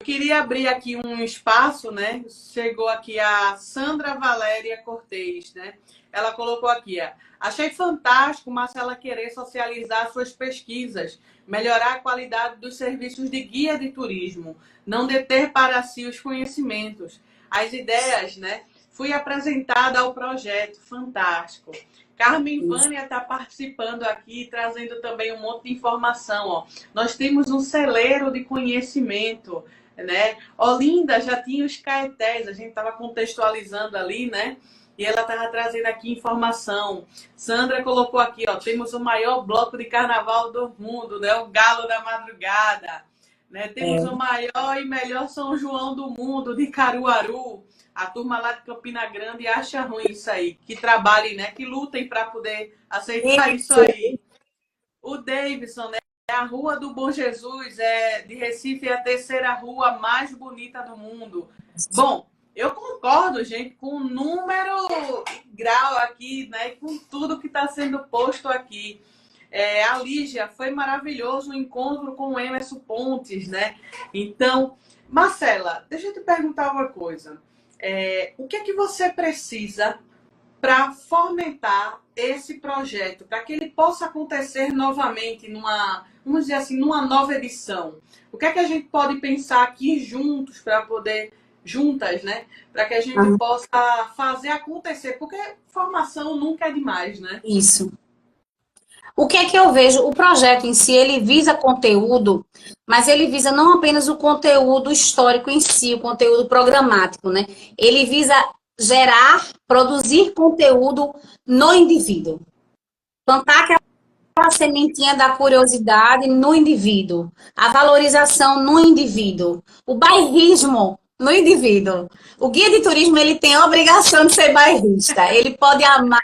queria abrir aqui um espaço, né? Chegou aqui a Sandra Valéria Cortez, né? Ela colocou aqui, achei fantástico Marcela querer socializar suas pesquisas, melhorar a qualidade dos serviços de guia de turismo, não deter para si os conhecimentos, as ideias, né? Fui apresentada ao projeto, fantástico. Carmen Vânia está participando aqui, trazendo também um monte de informação. Ó. Nós temos um celeiro de conhecimento, né? Olinda já tinha os caetés, a gente estava contextualizando ali, né? E ela estava trazendo aqui informação. Sandra colocou aqui, ó, temos o maior bloco de carnaval do mundo, né? O Galo da Madrugada. Né? Temos o maior e melhor São João do mundo, de Caruaru. A turma lá de Campina Grande acha ruim isso aí. Que trabalhem, né? Que lutem para poder aceitar isso aí. O Davidson, né? A Rua do Bom Jesus de Recife, é a terceira rua mais bonita do mundo. Bom, eu concordo, gente, com o número grau aqui, né? Com tudo que está sendo posto aqui. A Lígia, foi maravilhoso o encontro com o Emerson Pontes, né? Então, Marcela, deixa eu te perguntar uma coisa. O que é que você precisa para fomentar esse projeto, para que ele possa acontecer novamente vamos dizer assim, numa nova edição? O que é que a gente pode pensar aqui juntos juntas, né? Para que a gente possa fazer acontecer, porque formação nunca é demais, né? isso. O que é que eu vejo? O projeto em si, ele visa conteúdo, mas ele visa não apenas o conteúdo histórico em si, o conteúdo programático, né? Ele visa produzir conteúdo no indivíduo. Plantar aquela sementinha da curiosidade no indivíduo, a valorização no indivíduo, o bairrismo no indivíduo. O guia de turismo, ele tem a obrigação de ser bairrista. Ele pode amar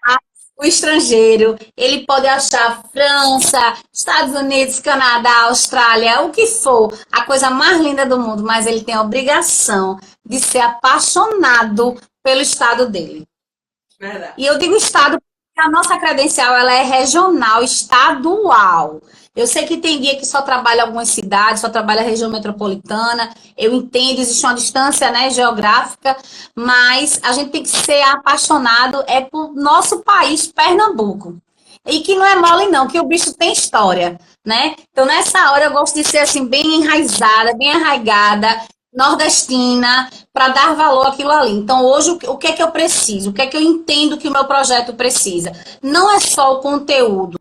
o estrangeiro, ele pode achar França, Estados Unidos, Canadá, Austrália, o que for, a coisa mais linda do mundo, mas ele tem a obrigação de ser apaixonado pelo estado dele. Verdade. E eu digo estado porque a nossa credencial ela é regional, estadual. Eu sei que tem guia que só trabalha algumas cidades, só trabalha a região metropolitana. Eu entendo, existe uma distância, né, geográfica, mas a gente tem que ser apaixonado por nosso país, Pernambuco. E que não é mole, não, que o bicho tem história, né? Então, nessa hora, eu gosto de ser assim, bem enraizada, bem arraigada, nordestina, para dar valor àquilo ali. Então, hoje, o que é que eu preciso? O que é que eu entendo que o meu projeto precisa? Não é só o conteúdo,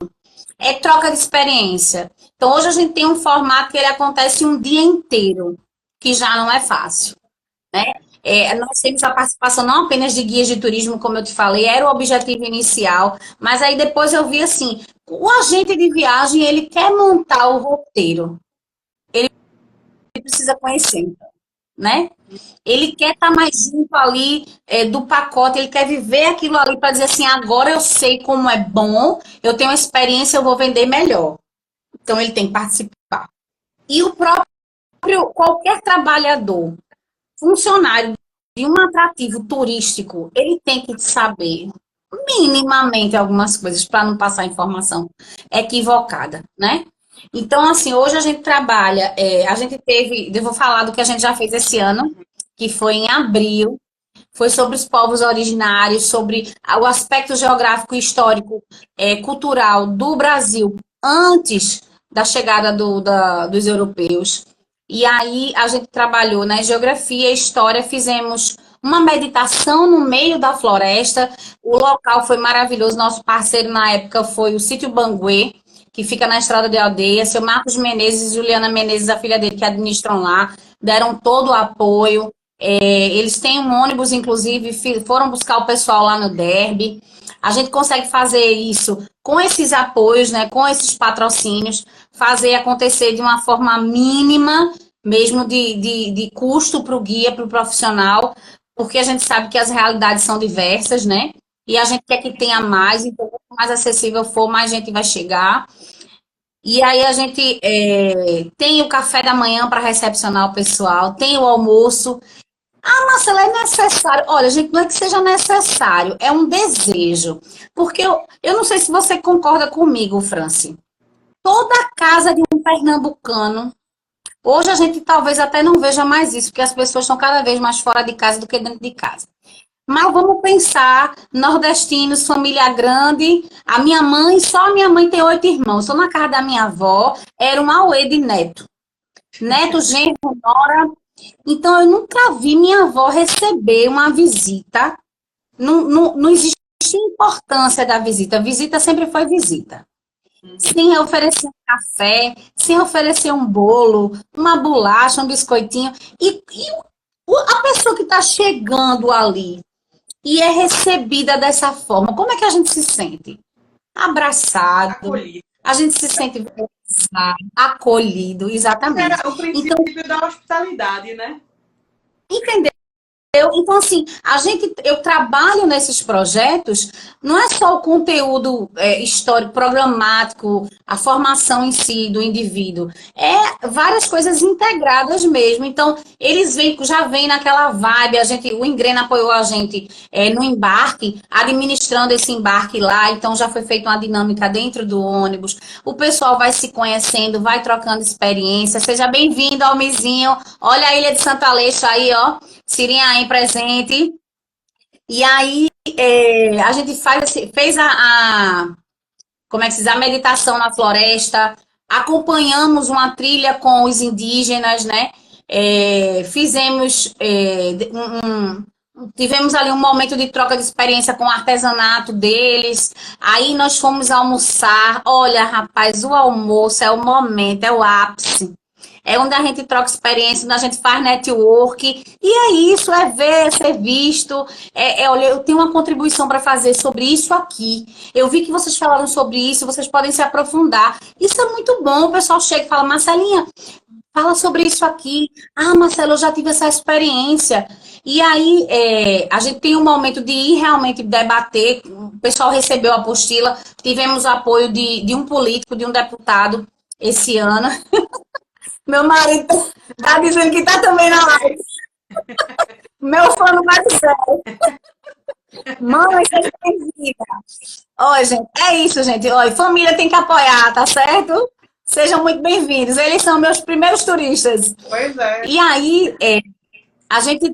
é troca de experiência. Então, hoje a gente tem um formato que ele acontece um dia inteiro, que já não é fácil, né? Nós temos a participação não apenas de guias de turismo, como eu te falei, era o objetivo inicial, mas aí depois eu vi assim, o agente de viagem, ele quer montar o roteiro, ele precisa conhecer, né? Ele quer estar mais junto ali do pacote, ele quer viver aquilo ali para dizer assim, agora eu sei como é bom, eu tenho experiência, eu vou vender melhor. Então ele tem que participar. E o próprio, qualquer trabalhador, funcionário de um atrativo turístico, ele tem que saber minimamente algumas coisas para não passar informação equivocada, né? Então, assim, hoje a gente trabalha, a gente teve, eu vou falar do que a gente já fez esse ano, que foi em abril, foi sobre os povos originários, sobre o aspecto geográfico e histórico, cultural do Brasil antes da chegada dos europeus. E aí a gente trabalhou na geografia e história, fizemos uma meditação no meio da floresta. O local foi maravilhoso. Nosso parceiro na época foi o Sítio Banguê, que fica na Estrada de Aldeia. Seu Marcos Menezes e Juliana Menezes, a filha dele, que administram lá, deram todo o apoio. Eles têm um ônibus, inclusive, foram buscar o pessoal lá no Derby. A gente consegue fazer isso com esses apoios, né, com esses patrocínios, fazer acontecer de uma forma mínima, mesmo de custo para o guia, para o profissional, porque a gente sabe que as realidades são diversas, né? E a gente quer que tenha mais, então quanto mais acessível for, mais gente vai chegar. E aí a gente tem o café da manhã para recepcionar o pessoal, tem o almoço. Ah, Marcela, é necessário. Olha, gente, não é que seja necessário, é um desejo. Porque eu não sei se você concorda comigo, Franci. Toda casa de um pernambucano, hoje a gente talvez até não veja mais isso, porque as pessoas estão cada vez mais fora de casa do que dentro de casa. Mas vamos pensar, nordestinos, família grande. Só a minha mãe tem 8 irmãos. Estou na casa da minha avó, era um auê de neto. Neto, genro, nora. Então, eu nunca vi minha avó receber uma visita. Não existe importância da visita. Visita sempre foi visita. Sem oferecer um café, sem oferecer um bolo, uma bolacha, um biscoitinho. A pessoa que está chegando ali e é recebida dessa forma, como é que a gente se sente? Abraçado. Acolhido. A gente se sente valorizado, acolhido, exatamente. Era o princípio da hospitalidade, né? Entendeu? Então, assim, eu trabalho nesses projetos, não é só o conteúdo histórico, programático, a formação em si do indivíduo, é várias coisas integradas mesmo. Então, eles já vêm naquela vibe, o Engrena apoiou a gente no embarque, administrando esse embarque lá, então já foi feita uma dinâmica dentro do ônibus, o pessoal vai se conhecendo, vai trocando experiência. Seja bem-vindo ao Mizinho, olha a Ilha de Santa Aleixo aí, ó. Sirinha aí presente. E aí a gente fez como é que se diz, a meditação na floresta, acompanhamos uma trilha com os indígenas, né? Fizemos tivemos ali um momento de troca de experiência com o artesanato deles. Aí nós fomos almoçar. Olha, rapaz, o almoço é o momento, é o ápice. É onde a gente troca experiência, onde a gente faz network. E é isso, é ver, é ser visto. Olha, eu tenho uma contribuição para fazer sobre isso aqui. Eu vi que vocês falaram sobre isso, vocês podem se aprofundar. Isso é muito bom. O pessoal chega e fala, Marcelinha, fala sobre isso aqui. Ah, Marcelo, eu já tive essa experiência. E aí, a gente tem um momento de ir realmente debater. O pessoal recebeu a apostila. Tivemos apoio de um político, de um deputado esse ano. Meu marido tá dizendo que tá também na live. Meu fã não vai dizer. Mãe, seja bem-vinda. Olha, gente, é isso, gente. Olha, família tem que apoiar, tá certo? Sejam muito bem-vindos. Eles são meus primeiros turistas. Pois é. E aí, a gente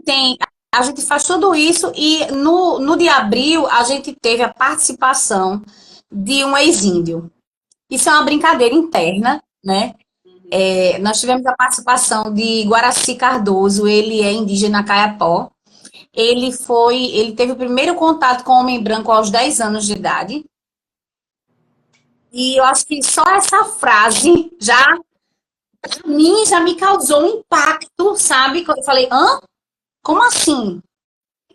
faz tudo isso e no de abril a gente teve a participação de um ex-índio. Isso é uma brincadeira interna, né? Nós tivemos a participação de Guaraci Cardoso, ele é indígena Caiapó. Ele teve o primeiro contato com o homem branco aos 10 anos de idade. E eu acho que só essa frase pra mim, já me causou um impacto, sabe? Eu falei, hã? Como assim?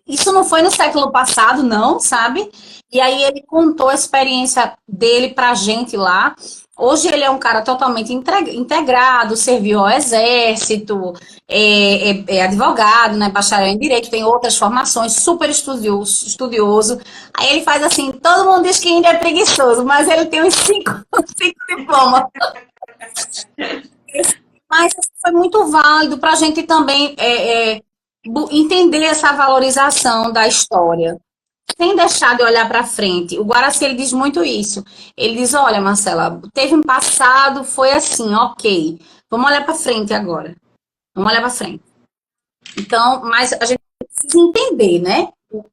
Isso não foi no século passado, não, sabe? E aí ele contou a experiência dele pra gente lá. Hoje ele é um cara totalmente integrado, serviu ao exército, é advogado, né, bacharel em direito, tem outras formações, super estudioso. Aí ele faz assim, todo mundo diz que índio é preguiçoso, mas ele tem uns cinco diplomas. Mas foi muito válido para a gente também entender essa valorização da história, sem deixar de olhar para frente. O Guaraci, ele diz muito isso. Ele diz, olha, Marcela, teve um passado, foi assim, ok. Vamos olhar para frente agora. Vamos olhar para frente. Então, mas a gente precisa entender, né?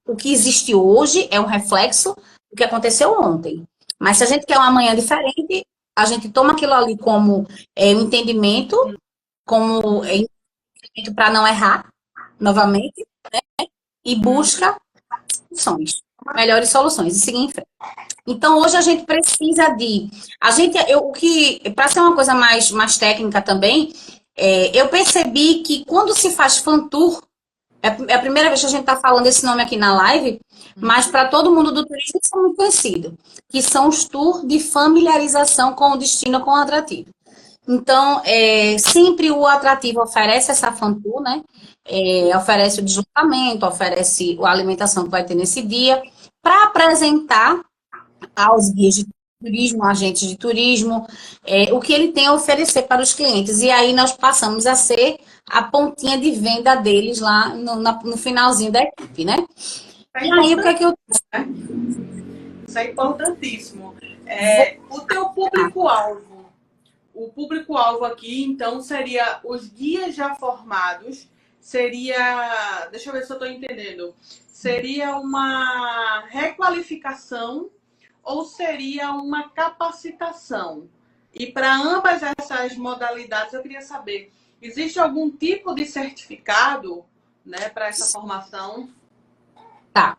O que existe hoje é um reflexo do que aconteceu ontem. Mas se a gente quer uma manhã diferente, a gente toma aquilo ali como um entendimento, como entendimento para não errar novamente, né? E busca soluções, melhores soluções e seguir em frente. Então, hoje a gente precisa para ser uma coisa mais técnica também, eu percebi que quando se faz fan tour, é a primeira vez que a gente está falando esse nome aqui na live, mas para todo mundo do turismo isso é muito conhecido, que são os tours de familiarização com o destino, com o atrativo. Então, sempre o atrativo oferece essa fan tour, né? Oferece o deslocamento, oferece a alimentação que vai ter nesse dia, para apresentar aos guias de turismo, agentes de turismo, o que ele tem a oferecer para os clientes. E aí nós passamos a ser a pontinha de venda deles lá no finalzinho da equipe, né? E aí, o que é que eu... Isso é importantíssimo. O teu público-alvo aqui, então, seria os guias já formados, deixa eu ver se eu estou entendendo, seria uma requalificação ou seria uma capacitação? E para ambas essas modalidades, eu queria saber, existe algum tipo de certificado, né, para essa formação? Tá.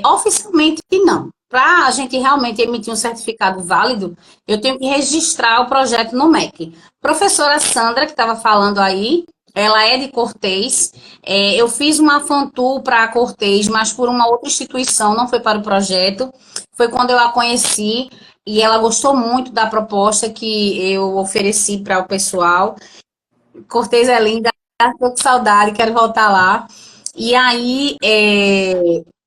Oficialmente, não. Para a gente realmente emitir um certificado válido, eu tenho que registrar o projeto no MEC. Professora Sandra, que estava falando aí, ela é de Cortês. Eu fiz uma fan tour para Cortês, mas por uma outra instituição, não foi para o projeto. Foi quando eu a conheci e ela gostou muito da proposta que eu ofereci para o pessoal. Cortês é linda, estou com saudade, quero voltar lá. E aí,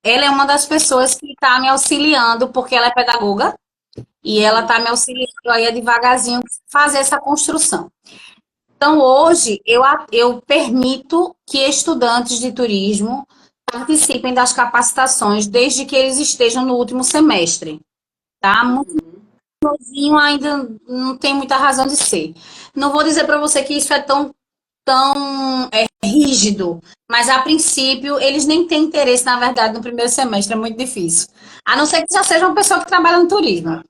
ela é uma das pessoas que está me auxiliando, porque ela é pedagoga, e ela está me auxiliando aí a devagarzinho fazer essa construção. Então, hoje, eu permito que estudantes de turismo participem das capacitações, desde que eles estejam no último semestre, tá? Muito novinho ainda não tem muita razão de ser. Não vou dizer para você que isso é tão rígido, mas a princípio eles nem têm interesse, na verdade, no primeiro semestre, é muito difícil. A não ser que já seja uma pessoa que trabalha no turismo.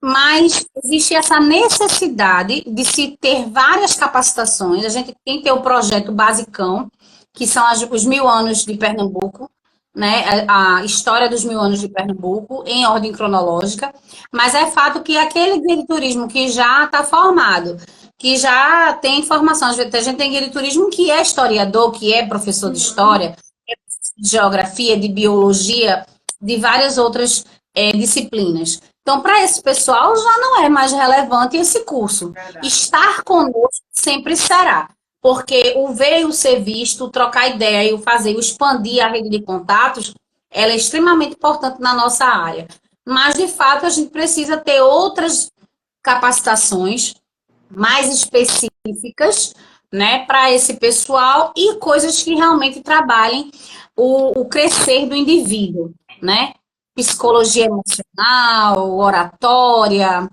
Mas existe essa necessidade de se ter várias capacitações. A gente tem que ter o projeto basicão, que são os 1000 anos de Pernambuco, né? A história dos 1000 anos de Pernambuco, em ordem cronológica. Mas é fato que aquele guia de turismo que já está formado, que já tem informação, às vezes a gente tem guia de turismo que é historiador, que é professor de história, de geografia, de biologia, de várias outras disciplinas. Então, para esse pessoal, já não é mais relevante esse curso. Verdade. Estar conosco sempre será, porque o ver e o ser visto, o trocar ideia e o fazer, o expandir a rede de contatos, ela é extremamente importante na nossa área. Mas, de fato, a gente precisa ter outras capacitações mais específicas, né, para esse pessoal e coisas que realmente trabalhem o crescer do indivíduo, né? Psicologia emocional, oratória,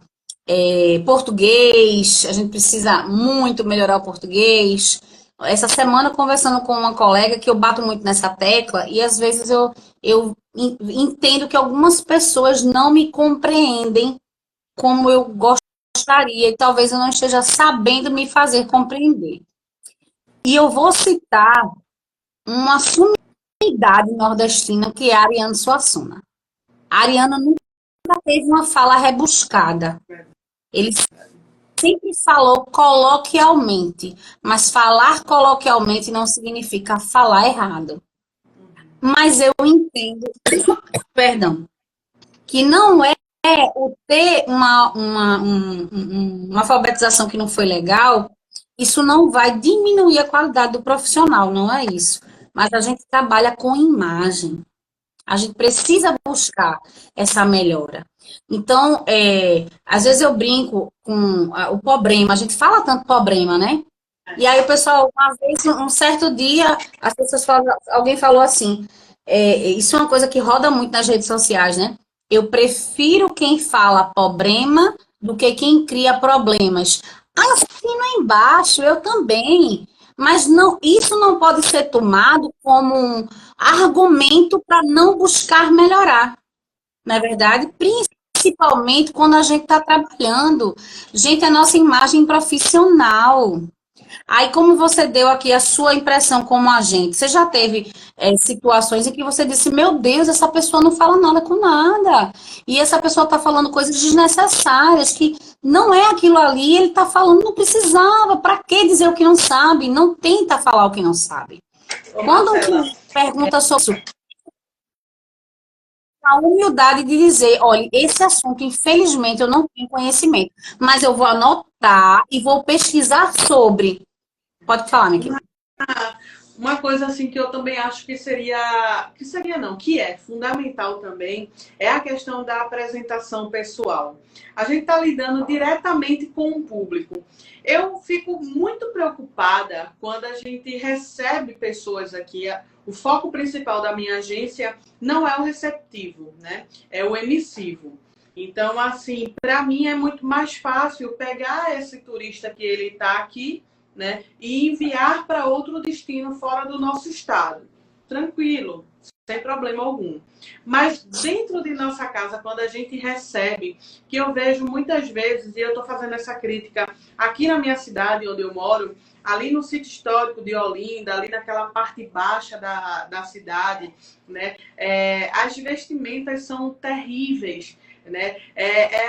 português, a gente precisa muito melhorar o português. Essa semana, conversando com uma colega, que eu bato muito nessa tecla, e às vezes eu entendo que algumas pessoas não me compreendem como eu gostaria, e talvez eu não esteja sabendo me fazer compreender. E eu vou citar uma sumidade nordestina, que é a Ariane Suassuna. A Ariana nunca teve uma fala rebuscada. Ele sempre falou coloquialmente, mas falar coloquialmente não significa falar errado. Mas eu entendo, perdão, que não é o ter uma alfabetização que não foi legal, isso não vai diminuir a qualidade do profissional, não é isso. Mas a gente trabalha com imagem. A gente precisa buscar essa melhora. Então, às vezes eu brinco com o problema, a gente fala tanto problema, né? E aí o pessoal, uma vez, um certo dia, as pessoas falam, alguém falou assim, isso é uma coisa que roda muito nas redes sociais, né? Eu prefiro quem fala problema do que quem cria problemas. Assino embaixo, eu também. Mas não, isso não pode ser tomado como um argumento para não buscar melhorar, não é verdade? Principalmente quando a gente está trabalhando. Gente, a nossa imagem profissional. Aí, como você deu aqui a sua impressão como agente, você já teve situações em que você disse, meu Deus, essa pessoa não fala nada com nada. E essa pessoa está falando coisas desnecessárias, que não é aquilo ali, ele está falando, não precisava, para que dizer o que não sabe? Não tenta falar o que não sabe. Quando alguém pergunta sobre isso, a humildade de dizer, olha, esse assunto, infelizmente, eu não tenho conhecimento, mas eu vou anotar e vou pesquisar sobre. Pode falar, minha querida. Uma coisa assim que eu também acho que é fundamental também, é a questão da apresentação pessoal. A gente está lidando diretamente com o público. Eu fico muito preocupada quando a gente recebe pessoas aqui. O foco principal da minha agência não é o receptivo, né? É o emissivo. Então, assim, para mim é muito mais fácil pegar esse turista que ele está aqui, né, e enviar para outro destino fora do nosso estado. Tranquilo, sem problema algum. Mas dentro de nossa casa, quando a gente recebe, que eu vejo muitas vezes, e eu estou fazendo essa crítica aqui na minha cidade, onde eu moro, ali no sítio histórico de Olinda, ali naquela parte baixa da cidade, né, as vestimentas são terríveis. Né?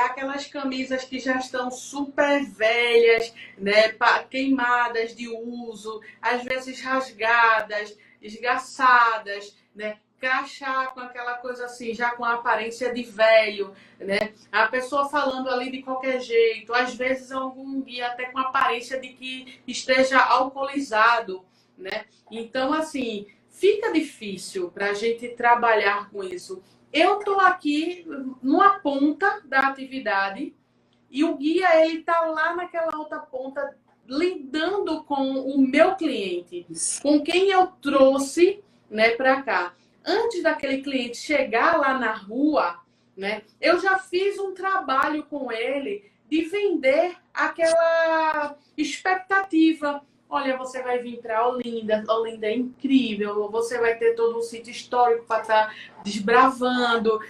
Aquelas camisas que já estão super velhas, né? Queimadas de uso, às vezes rasgadas, esgaçadas, né? Crachá com aquela coisa assim, já com a aparência de velho, né? A pessoa falando ali de qualquer jeito, às vezes algum guia até com aparência de que esteja alcoolizado, né? Então, assim, fica difícil para a gente trabalhar com isso. Eu estou aqui numa ponta da atividade e o guia ele está lá naquela outra ponta lidando com o meu cliente, com quem eu trouxe, né, para cá. Antes daquele cliente chegar lá na rua, né, eu já fiz um trabalho com ele de vender aquela expectativa. Olha, você vai vir para Olinda, Olinda é incrível, você vai ter todo um sítio histórico para estar desbravando,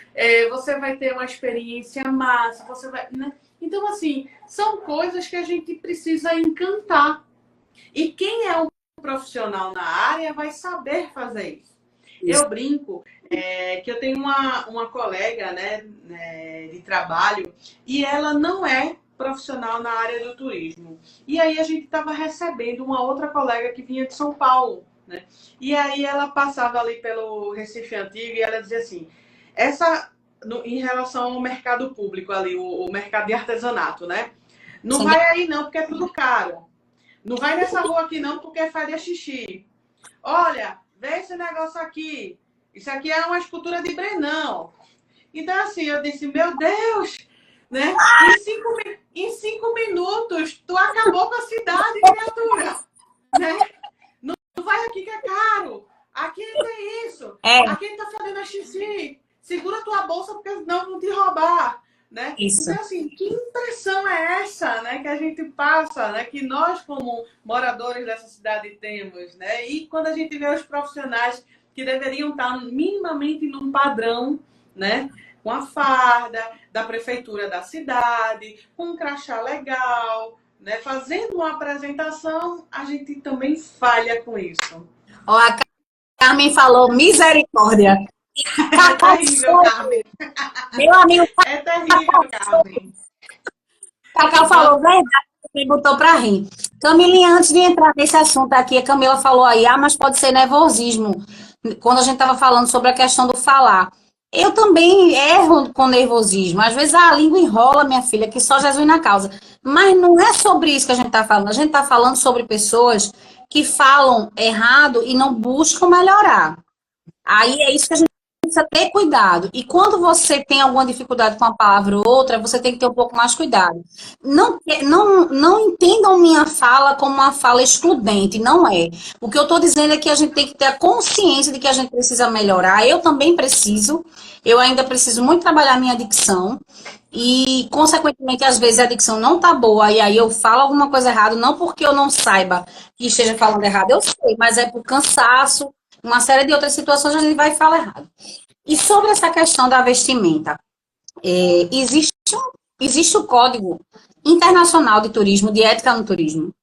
você vai ter uma experiência massa, você vai, né? Então, assim, são coisas que a gente precisa encantar. E quem é um profissional na área vai saber fazer isso. Eu brinco que eu tenho uma colega, né, de trabalho e ela não é profissional na área do turismo. E aí a gente estava recebendo uma outra colega que vinha de São Paulo, né? E aí ela passava ali pelo Recife Antigo e ela dizia assim, em relação ao mercado público ali, o mercado de artesanato, né? Não vai aí não, porque é tudo caro. Não vai nessa rua aqui não, porque faria xixi. Olha, vê esse negócio aqui. Isso aqui é uma escultura de Brenão. Então, assim, eu disse, meu Deus, né? Em cinco minutos, tu acabou com a cidade, criatura. Né? Não vai aqui que é caro. Aqui tem isso. Aqui tá fazendo a xixi. Segura tua bolsa, porque senão vão te roubar. né? Isso. Então, assim, que impressão é essa, né, que a gente passa, né, que nós, como moradores dessa cidade, temos, né? E quando a gente vê os profissionais que deveriam estar minimamente num padrão, né, com a farda da prefeitura da cidade, com um crachá legal, né, fazendo uma apresentação, a gente também falha com isso. Ó, a Carmen falou misericórdia. É terrível, Carmen. Meu amigo É terrível, Carmen. Cacau falou verdade, me botou para rir. Camilinha, antes de entrar nesse assunto aqui, a Camila falou aí, mas pode ser nervosismo, quando a gente estava falando sobre a questão do falar. Eu também erro com nervosismo. Às vezes a língua enrola, minha filha, que só Jesus na causa. Mas não é sobre isso que a gente está falando. A gente está falando sobre pessoas que falam errado e não buscam melhorar. Aí é isso que a gente precisa ter cuidado. E quando você tem alguma dificuldade com uma palavra ou outra, você tem que ter um pouco mais cuidado. Não entendam minha fala como uma fala excludente, não é. O que eu estou dizendo é que a gente tem que ter a consciência de que a gente precisa melhorar. Eu também preciso. Eu ainda preciso muito trabalhar minha dicção. E, consequentemente, às vezes a dicção não tá boa, e aí eu falo alguma coisa errada, não porque eu não saiba que esteja falando errado, eu sei, mas é por cansaço, uma série de outras situações a gente vai falar errado. E sobre essa questão da vestimenta, existe o Código Internacional de Turismo, de Ética no Turismo.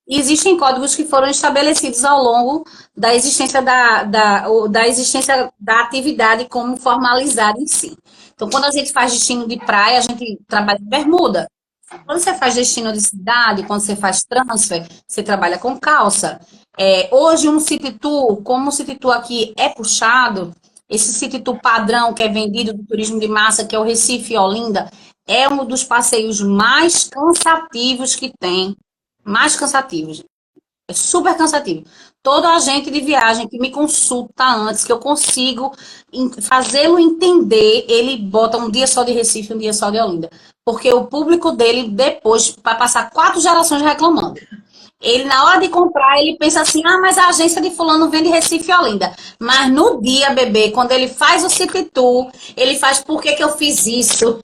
E existem códigos que foram estabelecidos ao longo da existência da existência da atividade como formalizada em si. Então, quando a gente faz destino de praia, a gente trabalha de bermuda. Quando você faz destino de cidade, quando você faz transfer, você trabalha com calça. Hoje, um city tour, como o city tour aqui é puxado, esse city tour padrão que é vendido do turismo de massa, que é o Recife e Olinda, é um dos passeios mais cansativos que tem. Mais cansativos. É super cansativo. Todo agente de viagem que me consulta antes, que eu consigo fazê-lo entender, ele bota um dia só de Recife, um dia só de Olinda. Porque o público dele, depois, vai passar 4 gerações reclamando. Ele, na hora de comprar, ele pensa assim, mas a agência de fulano vende Recife e Olinda. Mas no dia, bebê, quando ele faz o City Tour, ele faz, por que que eu fiz isso?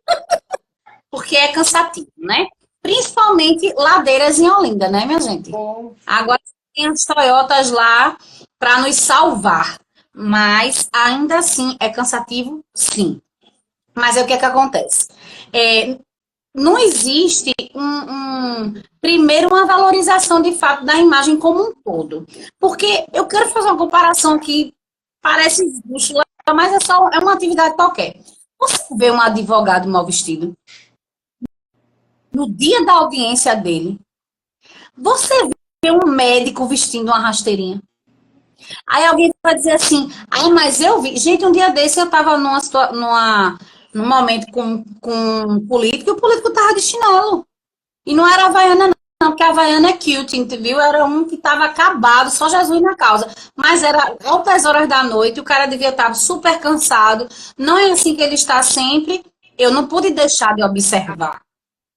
Porque é cansativo, né? Principalmente ladeiras em Olinda, né, minha gente? Bom. Agora tem as Toyotas lá para nos salvar. Mas ainda assim é cansativo, sim. Mas é o que é que acontece? Não existe primeiro uma valorização de fato da imagem como um todo. Porque eu quero fazer uma comparação que parece justo, mas é uma atividade qualquer. Você vê um advogado mal vestido no dia da audiência dele, você vê um médico vestindo uma rasteirinha. Aí alguém vai dizer assim, mas eu vi. Gente, um dia desse eu tava num momento com um político, e o político tava de chinelo. E não era Havaiana, não, porque a Havaiana é cute, entendeu? Era um que tava acabado, só Jesus na causa. Mas era altas horas da noite, o cara devia estar super cansado. Não é assim que ele está sempre. Eu não pude deixar de observar.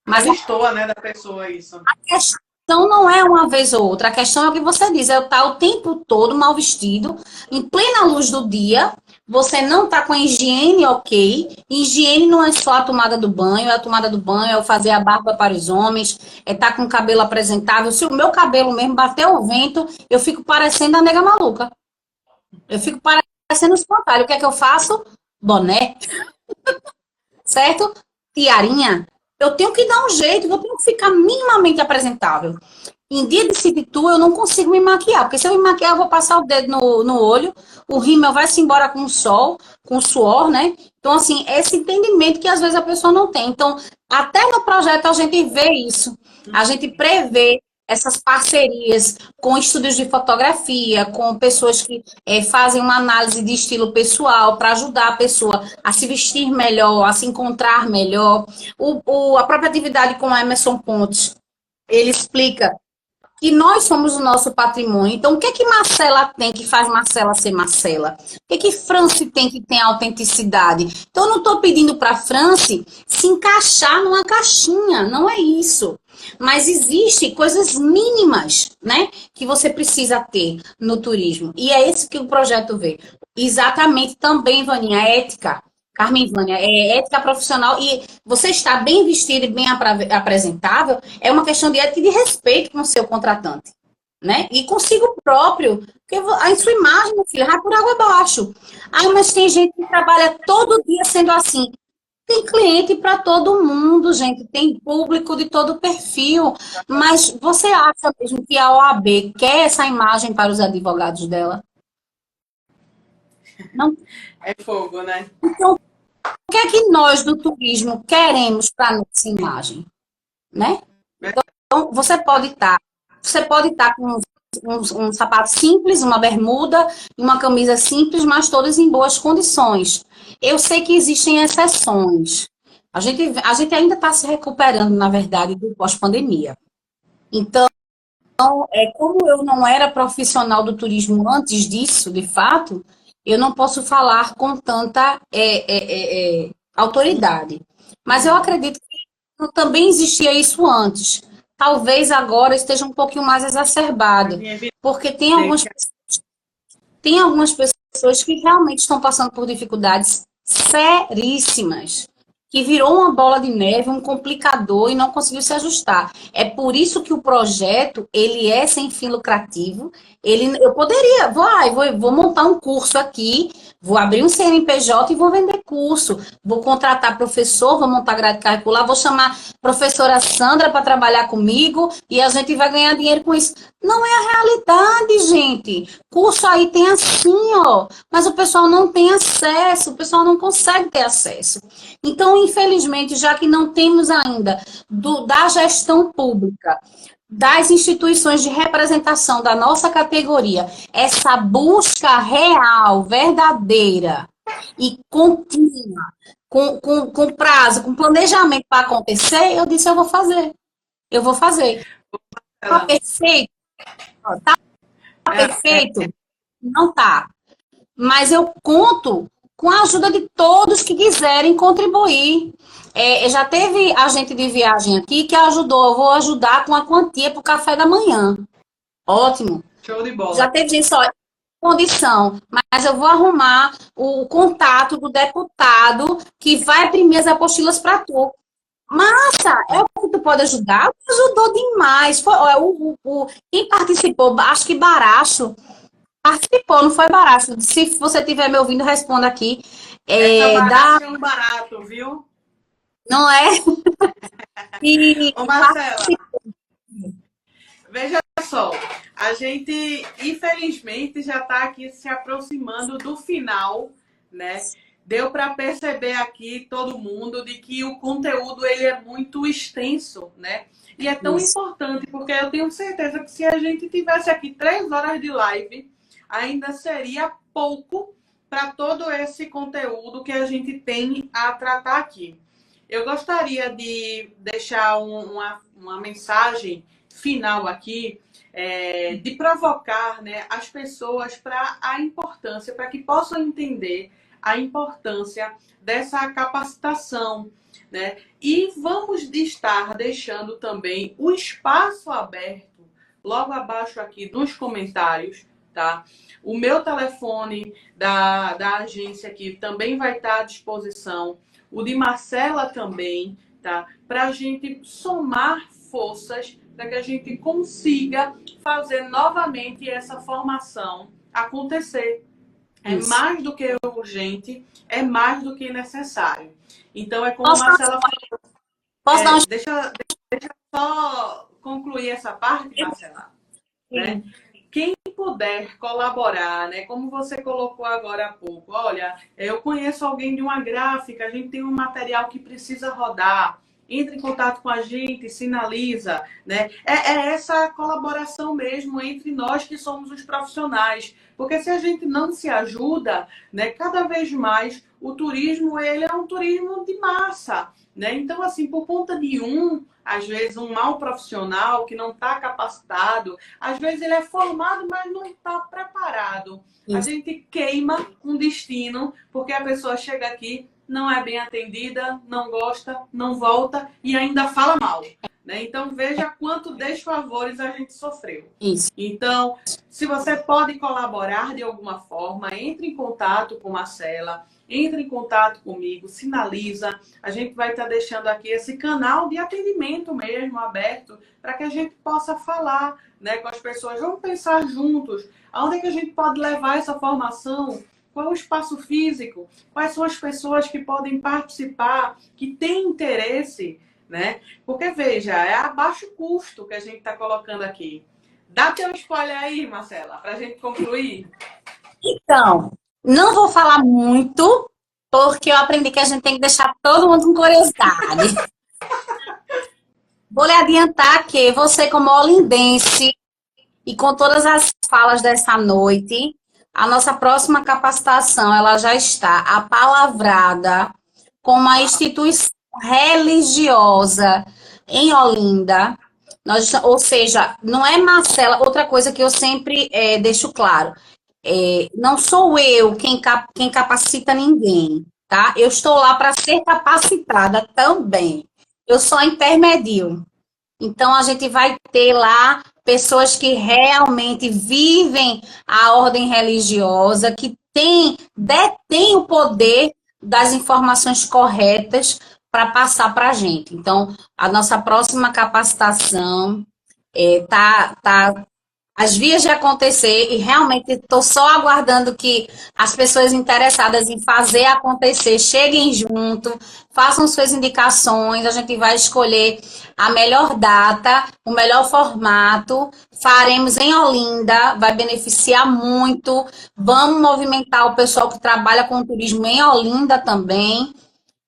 Mas destoa, né, da pessoa isso. A questão não é uma vez ou outra, a questão é o que você diz, eu estar o tempo todo mal vestido, em plena luz do dia, você não está com a higiene ok, higiene não é só a tomada do banho, é o fazer a barba para os homens, é estar com o cabelo apresentável. Se o meu cabelo mesmo bater o vento, eu fico parecendo a nega maluca. Eu fico parecendo espantalho. O que é que eu faço? Boné. Certo? Tiarinha. Eu tenho que dar um jeito, eu tenho que ficar minimamente apresentável. Em dia de city tour, eu não consigo me maquiar, porque se eu me maquiar, eu vou passar o dedo no olho, o rímel vai-se embora com o sol, com o suor, né? Então, assim, esse entendimento que às vezes a pessoa não tem. Então, até no projeto a gente vê isso, a gente prevê essas parcerias com estúdios de fotografia, com pessoas que fazem uma análise de estilo pessoal para ajudar a pessoa a se vestir melhor, a se encontrar melhor. A própria atividade com a Emerson Pontes, ele explica que nós somos o nosso patrimônio. Então, o que é que Marcela tem que faz Marcela ser Marcela? O que é que France tem que tem autenticidade? Então, eu não estou pedindo para a France se encaixar numa caixinha, não é isso. Mas existem coisas mínimas, né, que você precisa ter no turismo. E é isso que o projeto vê. Exatamente também, Vaninha, a ética. Carmen Vânia, é ética profissional e você estar bem vestido e bem apresentável é uma questão de ética e de respeito com o seu contratante, né? E consigo próprio, porque a sua imagem, meu filho, vai por água abaixo. Ai, mas tem gente que trabalha todo dia sendo assim. Tem cliente para todo mundo, gente, tem público de todo perfil, mas você acha mesmo que a OAB quer essa imagem para os advogados dela? Não. É fogo, né? Então, o que é que nós do turismo queremos para nossa imagem, né? Então, você pode estar com um sapato simples, uma bermuda e uma camisa simples, mas todas em boas condições. Eu sei que existem exceções. A gente ainda está se recuperando, na verdade, do pós-pandemia. Então, como eu não era profissional do turismo antes disso, de fato, eu não posso falar com tanta autoridade. Mas eu acredito que também existia isso antes. Talvez agora esteja um pouquinho mais exacerbado, porque tem algumas pessoas que realmente estão passando por dificuldades seríssimas, que virou uma bola de neve, um complicador e não conseguiu se ajustar. É por isso que o projeto, ele é sem fim lucrativo. Eu poderia, vou montar um curso aqui, vou abrir um CNPJ e vou vender curso. Vou contratar professor, vou montar grade curricular, vou chamar professora Sandra para trabalhar comigo e a gente vai ganhar dinheiro com isso. Não é a realidade, gente. Curso aí tem assim, ó, mas o pessoal não tem acesso, o pessoal não consegue ter acesso. Então, infelizmente, já que não temos ainda da gestão pública, das instituições de representação da nossa categoria, essa busca real, verdadeira e contínua, com prazo, com planejamento para acontecer, eu disse, eu vou fazer. Eu vou fazer. Tá perfeito? Tá perfeito? Não tá. Mas eu conto com a ajuda de todos que quiserem contribuir. Já teve agente de viagem aqui que ajudou. Eu vou ajudar com a quantia para o café da manhã. Ótimo. Show de bola. Já teve gente só condição, mas eu vou arrumar o contato do deputado que vai imprimir as apostilas para tu. Massa, é o que tu pode ajudar? Ajudou demais. Quem participou, acho que Baracho, participou, não foi Baracho. Se você estiver me ouvindo, responda aqui. Essa barato é um barato, viu? Não é? E Ô, Marcela, veja só, a gente, infelizmente, já está aqui se aproximando do final, né? Deu para perceber aqui, todo mundo, de que o conteúdo ele é muito extenso, né? E é tão importante, porque eu tenho certeza que se a gente tivesse aqui 3 horas de live, ainda seria pouco para todo esse conteúdo que a gente tem a tratar aqui. Eu gostaria de deixar uma mensagem final aqui, de provocar, né, as pessoas para a importância, para que possam entender a importância dessa capacitação, né? E vamos estar deixando também o espaço aberto logo abaixo aqui nos comentários, tá? O meu telefone da agência aqui também vai estar à disposição, o de Marcela também, tá? Para a gente somar forças, para que a gente consiga fazer novamente essa formação acontecer. É mais do que urgente, é mais do que necessário. Então, é como a Marcela falou. Deixa eu só concluir essa parte, Marcela. Né? Quem puder colaborar, né? Como você colocou agora há pouco, olha, eu conheço alguém de uma gráfica, a gente tem um material que precisa rodar, entre em contato com a gente, sinaliza, né? É essa colaboração mesmo entre nós que somos os profissionais, porque se a gente não se ajuda, né? Cada vez mais o turismo ele é um turismo de massa, né? Então assim, por conta de às vezes um mau profissional que não está capacitado, às vezes ele é formado, mas não está preparado. Isso. A gente queima um destino porque a pessoa chega aqui, não é bem atendida, não gosta, não volta e ainda fala mal. né? Então, veja quanto desfavores a gente sofreu. Isso. Então, se você pode colaborar de alguma forma, entre em contato com Marcela, entre em contato comigo, sinaliza. A gente vai estar deixando aqui esse canal de atendimento mesmo aberto para que a gente possa falar, né, com as pessoas. Vamos pensar juntos. Aonde é que a gente pode levar essa formação? Qual é o espaço físico? Quais são as pessoas que podem participar, que têm interesse, né? Porque, veja, é a baixo custo que a gente está colocando aqui. Dá teu spoiler aí, Marcela, para a gente concluir. Então, não vou falar muito, porque eu aprendi que a gente tem que deixar todo mundo com curiosidade. Vou lhe adiantar que você, como olindense, e com todas as falas dessa noite, a nossa próxima capacitação, ela já está apalavrada com uma instituição religiosa em Olinda. Ou seja, não é Marcela, outra coisa que eu sempre deixo claro, não sou eu quem capacita ninguém, tá? Eu estou lá para ser capacitada também. Eu só intermedio. Então, a gente vai ter lá pessoas que realmente vivem a ordem religiosa, que detêm o poder das informações corretas para passar para a gente. Então, a nossa próxima capacitação tá as vias de acontecer e realmente estou só aguardando que as pessoas interessadas em fazer acontecer cheguem junto, façam suas indicações, a gente vai escolher a melhor data, o melhor formato, faremos em Olinda, vai beneficiar muito, vamos movimentar o pessoal que trabalha com turismo em Olinda também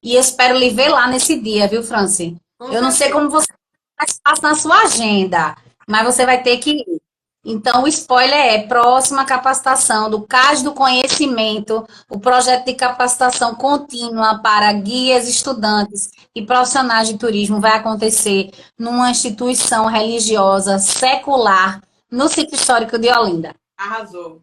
e espero lhe ver lá nesse dia, viu, Franci? Eu não sei como você faz espaço na sua agenda, mas você vai ter que ir. Então, o spoiler é próxima capacitação do CAS do Conhecimento, o projeto de capacitação contínua para guias, estudantes e profissionais de turismo vai acontecer numa instituição religiosa secular no Sítio Histórico de Olinda. Arrasou.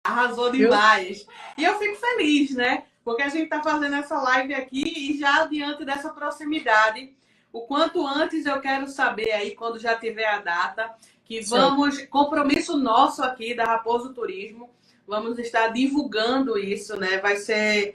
Arrasou demais. E eu fico feliz, né? Porque a gente está fazendo essa live aqui e já diante dessa proximidade, o quanto antes eu quero saber aí, quando já tiver a data, que vamos, compromisso nosso aqui da Raposo Turismo, vamos estar divulgando isso, né? Vai ser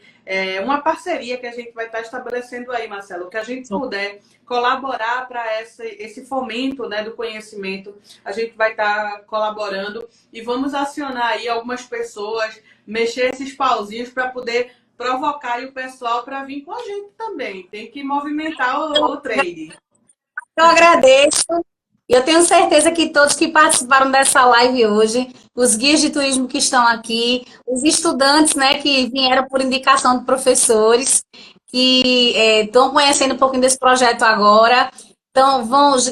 uma parceria que a gente vai estar estabelecendo aí, Marcelo. O que a gente puder colaborar para esse fomento, né, do conhecimento, a gente vai estar colaborando e vamos acionar aí algumas pessoas, mexer esses pauzinhos para poder provocar aí o pessoal para vir com a gente também. Tem que movimentar o trade. Eu agradeço. E eu tenho certeza que todos que participaram dessa live hoje, os guias de turismo que estão aqui, os estudantes, né, que vieram por indicação de professores, que estão conhecendo um pouquinho desse projeto agora. Então,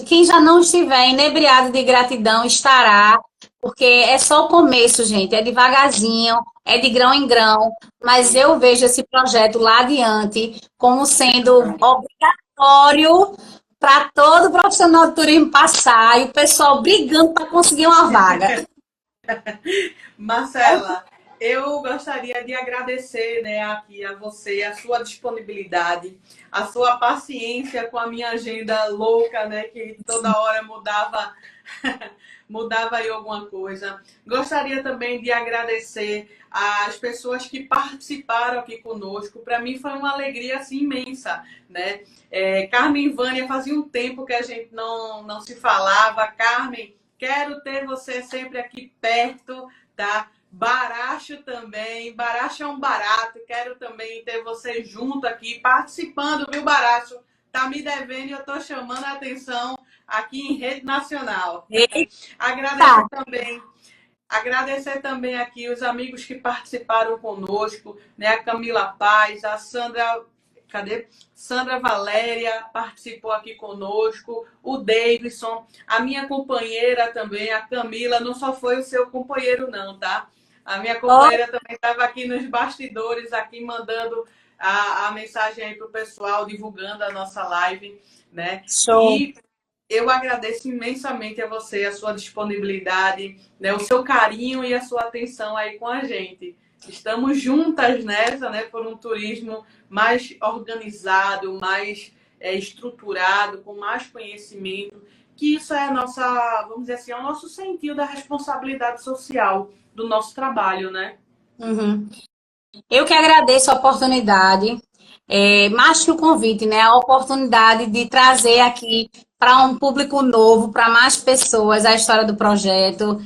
quem já não estiver inebriado de gratidão estará, porque é só o começo, gente, é devagarzinho, é de grão em grão, mas eu vejo esse projeto lá adiante como sendo obrigatório para todo profissional de turismo passar e o pessoal brigando para conseguir uma vaga. Marcela, eu gostaria de agradecer, né, aqui a você, a sua disponibilidade, a sua paciência com a minha agenda louca, né, que toda hora mudava aí alguma coisa. Gostaria também de agradecer as pessoas que participaram aqui conosco. Para mim foi uma alegria assim, imensa, né? Carmen e Vânia, fazia um tempo que a gente não se falava. Carmen, quero ter você sempre aqui perto, tá? Baracho também. Baracho é um barato. Quero também ter você junto aqui, participando, viu, Baracho? Tá me devendo e eu tô chamando a atenção aqui em rede nacional. Agradecer também aqui os amigos que participaram conosco, né? A Camila Paz, a Sandra Valéria participou aqui conosco, o Davidson, a minha companheira também, a Camila, não só foi o seu companheiro não, tá? A minha companheira também estava aqui nos bastidores, aqui mandando a mensagem aí para o pessoal, divulgando a nossa live, né? Show. E eu agradeço imensamente a você, a sua disponibilidade, né? O seu carinho e a sua atenção aí com a gente. Estamos juntas nessa, né? Por um turismo mais organizado, mais estruturado, com mais conhecimento, que isso é a nossa, vamos dizer assim, é o nosso sentido da responsabilidade social do nosso trabalho, né? Uhum. Eu que agradeço a oportunidade, mais que o convite, né? A oportunidade de trazer aqui para um público novo, para mais pessoas, a história do projeto.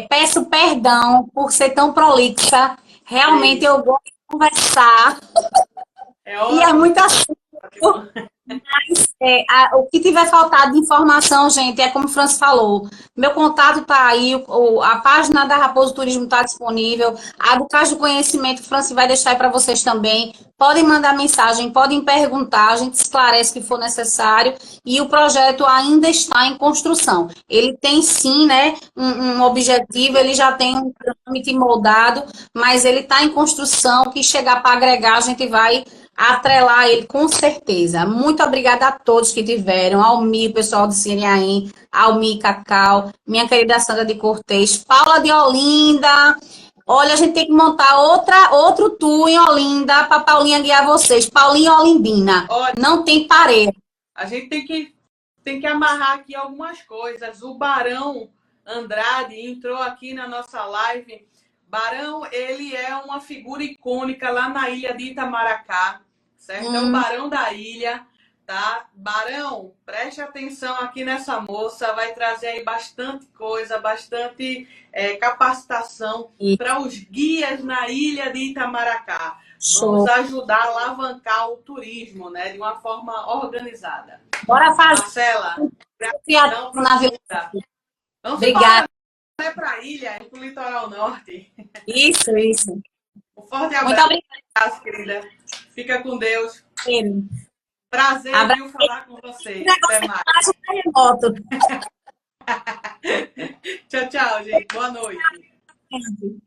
Peço perdão por ser tão prolixa. Realmente eu gosto de conversar É e é ótimo, muito assunto. ótimo. O que tiver faltado de informação, gente, é como o Francis falou. Meu contato está aí, a página da Raposo Turismo está disponível, a do Caixa do Conhecimento, o Francis vai deixar aí para vocês também. Podem mandar mensagem, podem perguntar, a gente esclarece o que for necessário. E o projeto ainda está em construção. Ele tem sim, né, um objetivo, ele já tem um trâmite moldado, mas ele está em construção. Que chegar para agregar, a gente vai atrelar ele com certeza. Muito obrigada a todos que tiveram, ao Mi, pessoal do Cineaim, ao Mi Cacau, minha querida Sandra de Cortez, Paula de Olinda. Olha, a gente tem que montar outro tour em Olinda para Paulinha guiar vocês. Paulinha Olindina. Olha, Não tem parede. a gente tem que amarrar aqui algumas coisas. O Barão Andrade entrou aqui na nossa live. Barão, ele é uma figura icônica lá na ilha de Itamaracá, certo? É o Barão da ilha, tá? Barão, preste atenção aqui nessa moça, vai trazer aí bastante coisa, bastante capacitação para os guias na ilha de Itamaracá. Vamos ajudar a alavancar o turismo, né, de uma forma organizada. Bora fazer. Marcela, gratidão na vida. Vamos Obrigada. para a ilha, para o litoral norte. Isso. Um forte Muito abraço, obrigada. querida. Fica com Deus. Sim. Prazer em falar com vocês. Até mais. mais. Tchau, tchau, gente. Boa noite.